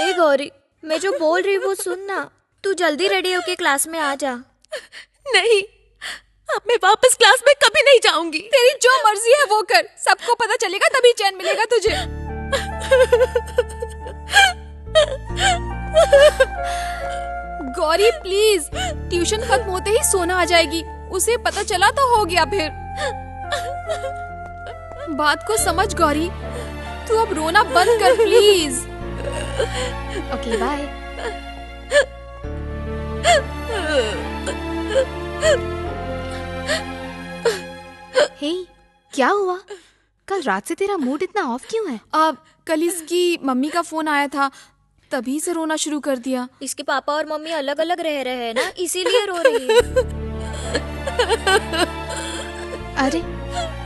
ए गौरी, मैं जो बोल रही वो सुन ना। तू जल्दी रेडी होके क्लास में आ जा। नहीं, अब मैं वापस क्लास में कभी नहीं जाऊंगी। तेरी जो मर्जी है वो कर, सबको पता चलेगा तभी चैन मिलेगा तुझे। गौरी प्लीज, ट्यूशन खत्म होते ही सोना आ जाएगी। उसे पता चला तो हो गया फिर। बात को समझ गौरी, तू अब रोना बंद कर प्लीज। Okay bye. हे, क्या हुआ? कल रात से तेरा मूड इतना ऑफ क्यों है? कल इसकी मम्मी का फोन आया था, तभी से रोना शुरू कर दिया। इसके पापा और मम्मी अलग अलग रह रहे हैं ना, इसीलिए रो रही है। अरे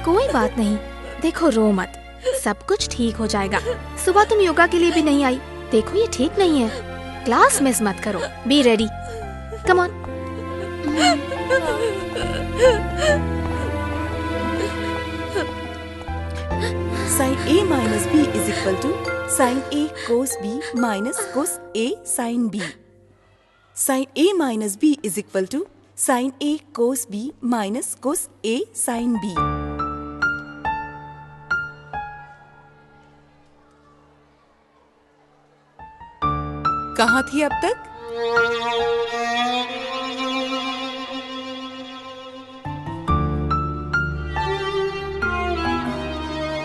कोई बात नहीं, देखो रो मत, सब कुछ ठीक हो जाएगा। सुबह तुम योगा के लिए भी नहीं आई, देखो ये ठीक नहीं है। क्लास मिस मत करो, be ready, come on. Sin A minus B is equal to sin A cos B minus cos A sin B. Sin A minus B is equal to sin A cos B minus cos A sin B. कहाँ थी अब तक?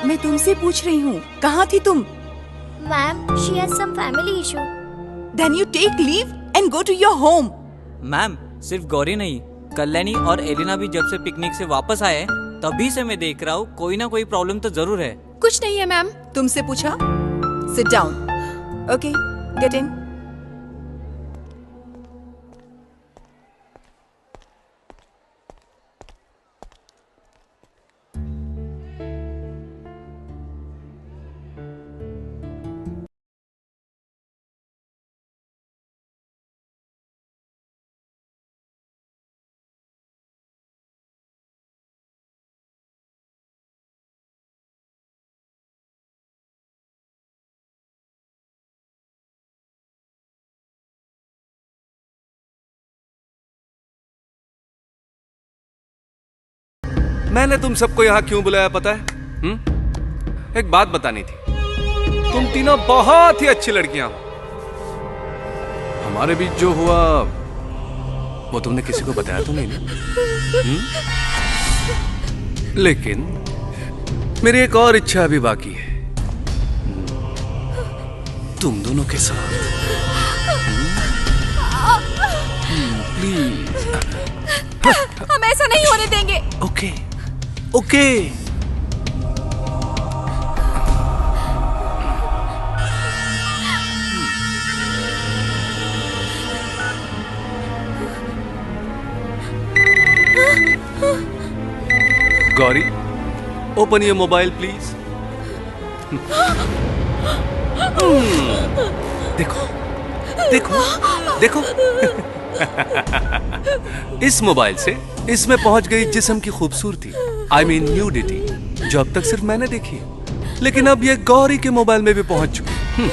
मैं तुमसे पूछ रही हूँ, कहाँ थी तुम? Ma'am, she has some family issue. Then you take leave and go to your home. Ma'am, सिर्फ गौरी नहीं, कल्याणी और एलिना भी जब से पिकनिक से वापस आए तभी से मैं देख रहा हूँ कोई ना कोई प्रॉब्लम तो जरूर है। कुछ नहीं है मैम। तुमसे पूछा? Sit down. Okay, get in. मैंने तुम सबको यहाँ क्यों बुलाया पता है? एक बात बतानी थी। तुम तीनों बहुत ही अच्छी लड़कियां हो। हमारे बीच जो हुआ वो तुमने किसी को बताया तो नहीं ना? लेकिन मेरी एक और इच्छा अभी बाकी है, तुम दोनों के साथ। प्लीज। हम ऐसा नहीं होने देंगे। Okay okay. Gauri, open your mobile please. देखो देखो देखो। इस मोबाइल से इसमें पहुंच गई जिस्म की खूबसूरती, आई मीन न्यूडिटी, जो अब तक सिर्फ मैंने देखी है, लेकिन अब ये गौरी के मोबाइल में भी पहुंच चुकी।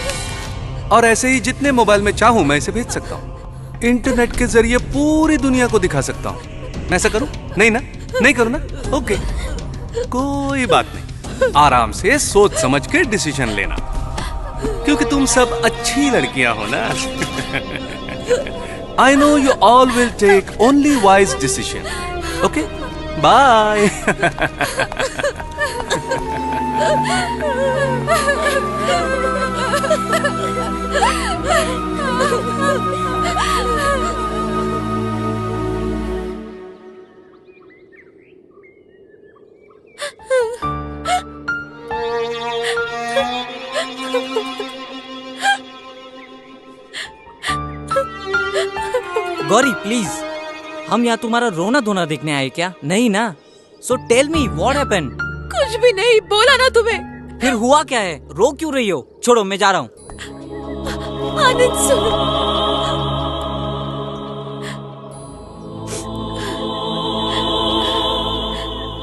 और ऐसे ही जितने मोबाइल में चाहूं मैं इसे भेज सकता हूं। इंटरनेट के जरिए पूरी दुनिया को दिखा सकता हूं। मैं ऐसा करूं? नहीं ना? नहीं करूं ना? ओके, कोई बात नहीं। आराम से सोच समझ के डिसीजन लेना, क्योंकि तुम सब अच्छी लड़कियां हो ना। I know you all will take only wise decision. Okay? Bye. Gauri please, हम यहाँ तुम्हारा रोना धोना देखने आए क्या? नहीं ना? So tell me what happened. कुछ भी नहीं बोला ना तुम्हें। फिर हुआ क्या है? रो क्यों रही हो? छोड़ो, मैं जा रहा हूँ। आनंद सुनो।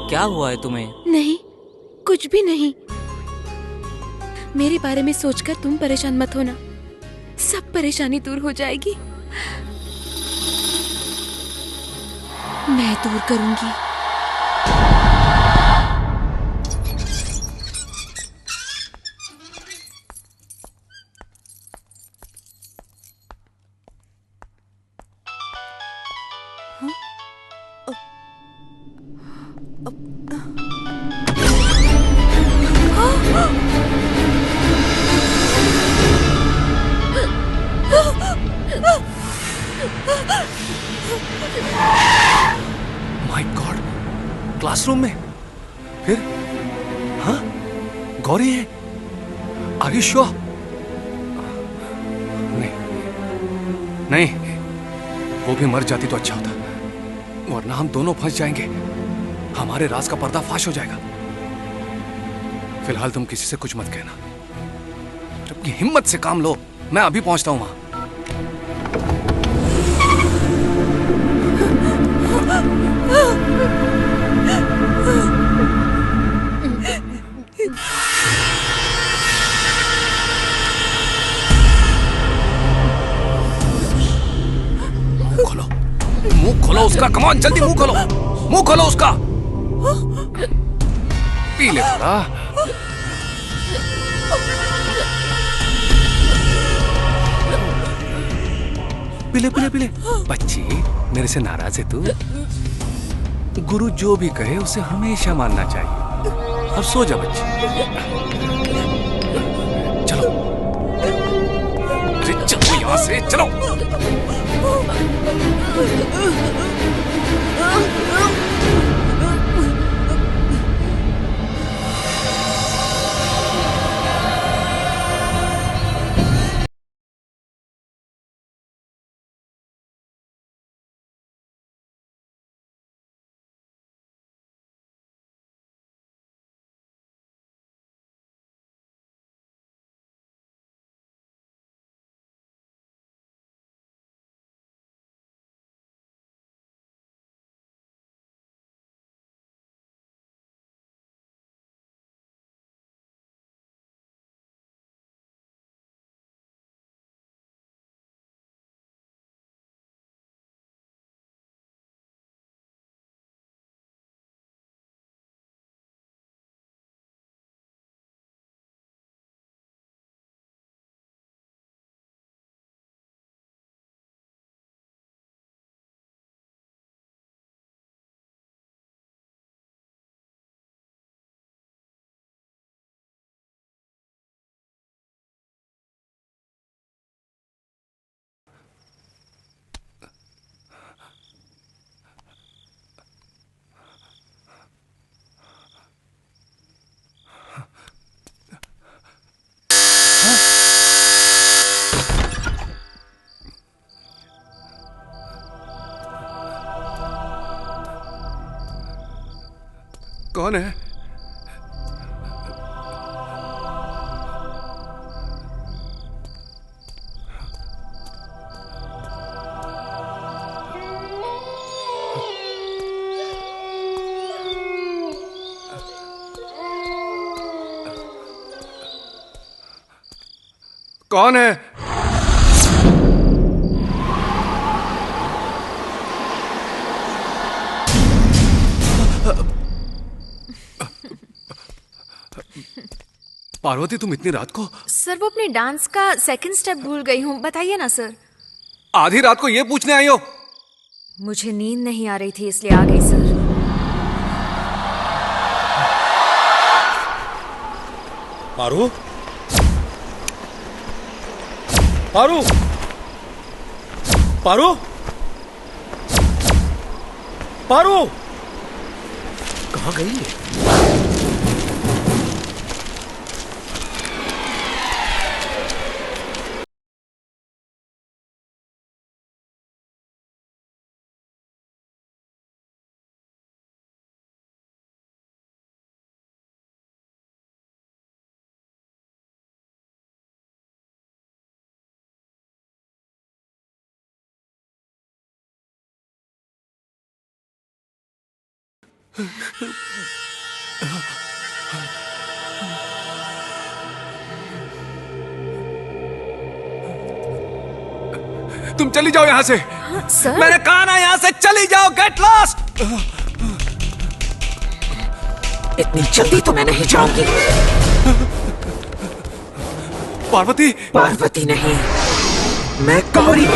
क्या हुआ है तुम्हें? नहीं, कुछ भी नहीं। मेरे बारे में सोचकर तुम परेशान मत होना, सब परेशानी दूर हो जाएगी। मैं दूर करूंगी। माय गॉड, क्लासरूम में फिर? हाँ, गौरी है। Are you sure? नहीं नहीं, वो भी मर जाती तो अच्छा होता, वरना हम दोनों फंस जाएंगे। हमारे राज का पर्दाफाश हो जाएगा। फिलहाल तुम किसी से कुछ मत कहना। अपनी हिम्मत से काम लो, मैं अभी पहुंचता हूं वहां। मुंह खोलो उसका, कमान जल्दी मुंह खोलो, मुंह खोलो उसका। पी ले थोड़ा। पीले पीले पीले। बच्ची, मेरे से नाराज है तू? गुरु जो भी कहे उसे हमेशा मानना चाहिए। अब सो जा बच्ची। चलो चलो यहां से, चलो। कौन है? कौन है? पार्वती, तुम इतनी रात को? सर वो अपने डांस का सेकंड स्टेप भूल गई हूँ, बताइए ना सर। आधी रात को ये पूछने आई हो? मुझे नींद नहीं आ रही थी इसलिए आ गई सर। पारू, पारू, पारू, पारू, कहाँ गई है? तुम चली जाओ यहाँ से। सर? मैंने कहा ना यहाँ से चली जाओ। Get lost. इतनी जल्दी तो मैं नहीं जाऊंगी। पार्वती? पार्वती नहीं, मैं गौरी।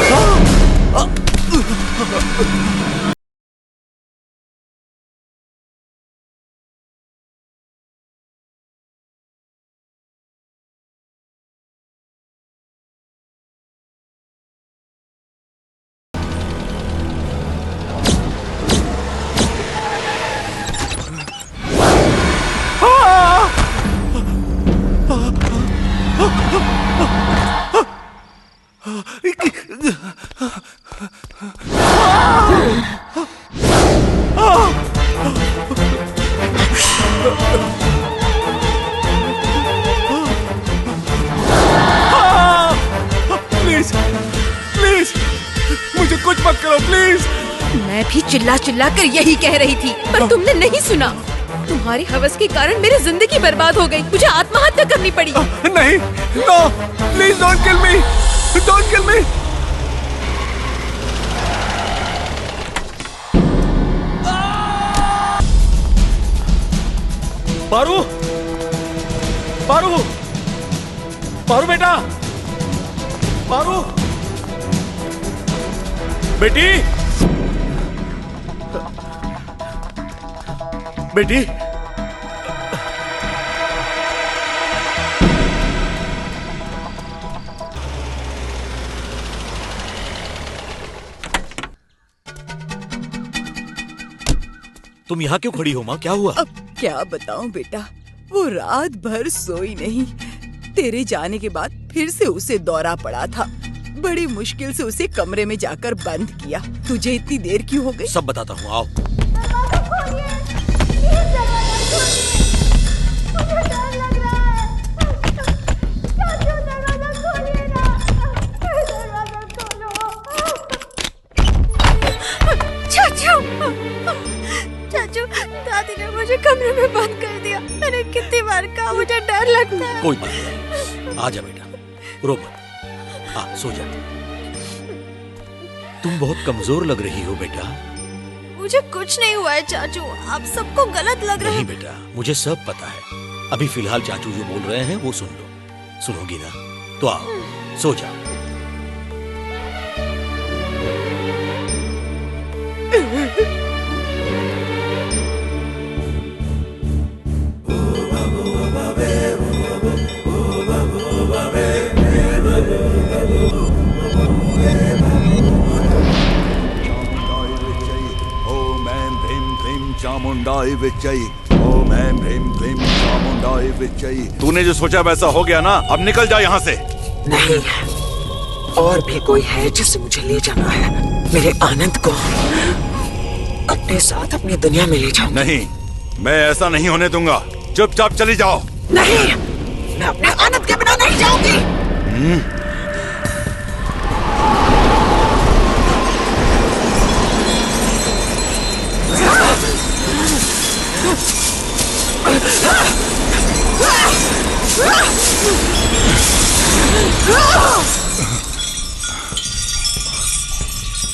प्लीज प्लीज मुझे कुछ मत करो प्लीज। मैं भी चिल्ला चिल्ला कर यही कह रही थी पर तुमने नहीं सुना। तुम्हारी हवस के कारण मेरी जिंदगी बर्बाद हो गई। मुझे आत्महत्या करनी पड़ी। नहीं, no, please don't kill me, don't kill me. Paru, Paru, Paru बेटा, पारू, बेटी, बेटी, तुम यहाँ क्यों खड़ी हो माँ? क्या हुआ? अब क्या बताऊं बेटा, वो रात भर सोई नहीं। तेरे जाने के बाद फिर से उसे दौरा पड़ा था। बड़ी मुश्किल से उसे कमरे में जाकर बंद किया। तुझे इतनी देर क्यों हो गई? सब बताता हूँ, आओ। चाचू, चाचू, दादी ने मुझे कमरे में बंद कर दिया। मैंने कितनी बार कहा मुझे डर लगता है। कोई बात नहीं, आ जा बेटा, रो मत, आ सो जा। तुम बहुत कमजोर लग रही हो बेटा। मुझे कुछ नहीं हुआ है चाचू, आप सबको गलत लग रहा है। नहीं बेटा, मुझे सब पता है। अभी फिलहाल चाचू जो बोल रहे हैं वो सुन लो। सुनोगी ना? तो आओ, सो जाओ। चामुंडाई विचई, ओम ऐं ह्रीं क्लीं चामुंडाई विचई। तूने जो सोचा वैसा हो गया ना, अब निकल जा यहाँ से। नहीं, और भी कोई है जिसे मुझे ले जाना है। मेरे आनंद को अपने साथ अपनी दुनिया में ले जाओ। नहीं, मैं ऐसा नहीं होने दूंगा। चुपचाप चली जाओ। नहीं, मैं अपने आनंद के बिना नहीं जाऊंगी।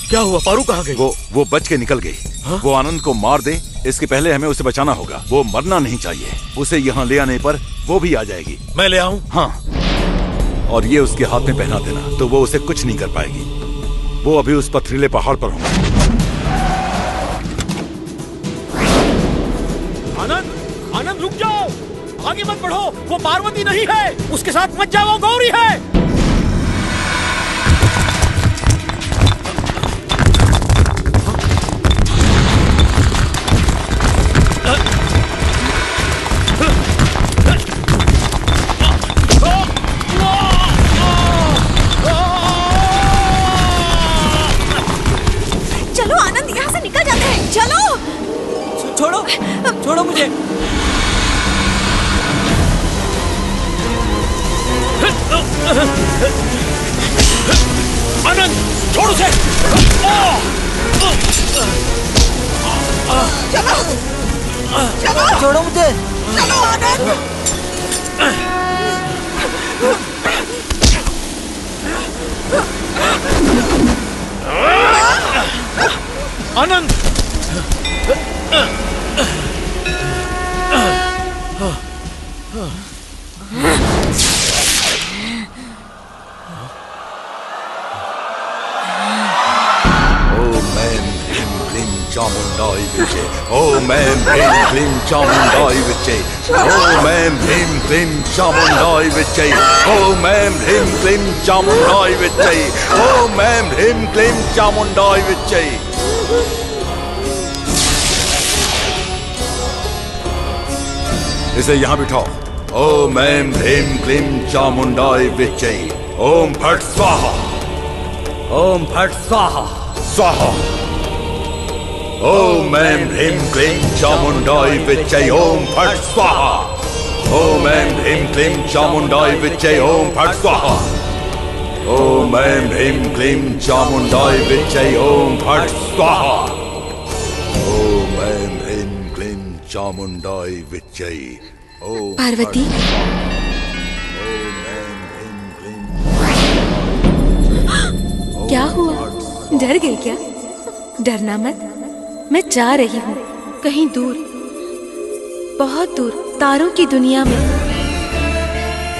क्या हुआ? पारू कहाँ गई? वो बच के निकल गई। हाँ? वो आनंद को मार दे, इसके पहले हमें उसे बचाना होगा। वो मरना नहीं चाहिए। उसे यहाँ ले आने पर वो भी आ जाएगी। मैं ले आऊं? हाँ, और ये उसके हाथ में पहना देना, तो वो उसे कुछ नहीं कर पाएगी। वो अभी उस पथरीले पहाड़ पर होंगे। आनंद, आनंद रुक जाओ, आगे मत बढ़ो। वो पार्वती नहीं है, उसके साथ मत जाओ, गौरी है। चलो आनंद, यहाँ से निकल जाते हैं। चलो। छोड़ो, छोड़ो मुझे। आनंद, छोड़ उसे। चलो, चलो, छोड़ो मुझे। चलो आनंद। आनंद, चामुंडाई विचे, ओम ऐं ह्रीं क्लीं चामुंडाई विचे, ओम ऐं ह्रीं क्लीं चामुंडाई विचे, ओम ऐं ह्रीं क्लीं चामुंडाई विचे, ओम ऐं ह्रीं क्लीं चामुंडाई विचे। इसे यहाँ बिठाओ। ओम ऐं ह्रीं क्लीं चामुंडाई विचे, ओम फट स्वाहा, ओम फट स्वाहा, स्वाहा। ओम ऐं ह्रीं क्लीं चामुंडाई विचे, ओम फट स्वाहा। ओम ऐं ह्रीं क्लीं चामुंडाई विचे, ओम फट स्वाहा। ओम ऐं ह्रीं क्लीं चामुंडाई विचे, ओम फट स्वाहा। ओम ऐं ह्रीं क्लीं चामुंडाई विचे, ओम पार्वती, क्या हुआ? डर गई क्या? डरना मत, मैं जा रही हूँ कहीं दूर, बहुत दूर, तारों की दुनिया में।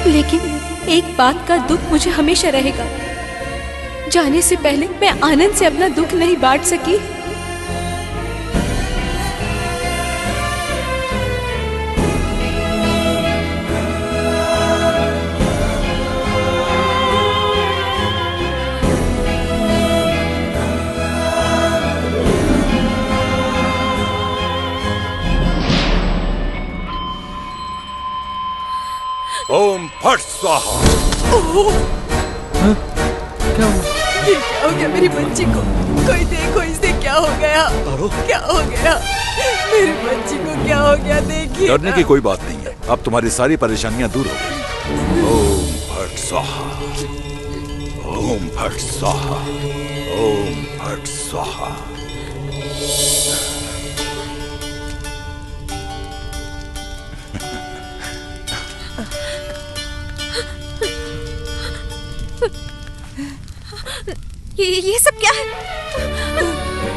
लेकिन एक बात का दुख मुझे हमेशा रहेगा। जाने से पहले मैं आनंद से अपना दुख नहीं बांट सकी। ओम फट स्वाहा। क्या हो गया मेरी बच्ची को? कोई देखो, इसे क्या हो गया? क्या हो गया मेरी बच्ची को? क्या हो गया? देखिए। डरने की कोई बात नहीं है, अब तुम्हारी सारी परेशानियां दूर हो गई। ओम फट स्वाहा, ओम फट स्वाहा, ओम फट स्वाहा। ये सब क्या है?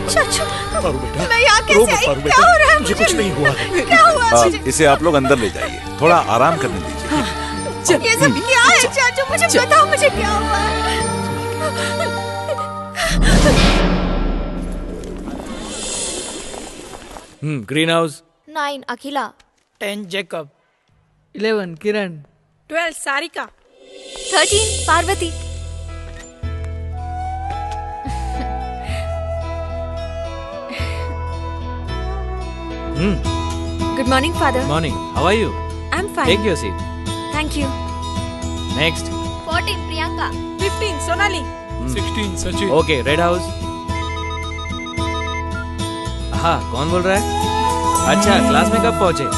चाचू, बेटा, मैं यहाँ कैसे आई? क्या हो रहा है? मुझे कुछ नहीं हुआ। क्या हुआ मुझे? इसे आप लोग अंदर ले जाइए, थोड़ा आराम करने दीजिए। ये सब क्या है चाचू? मुझे बताओ, मुझे क्या हुआ? Green house. 9 Akhila, 10 Jacob, 11 Kiran, 12 Sarika, 13 Parvati. Good morning, father. Morning. How are you? I'm fine. Take your seat. Thank you. Next. 14 Priyanka, 15 Sonali, 16 Sachin. Okay, red house. हाँ, कौन बोल रहा है? अच्छा, क्लास में कब पहुंचे?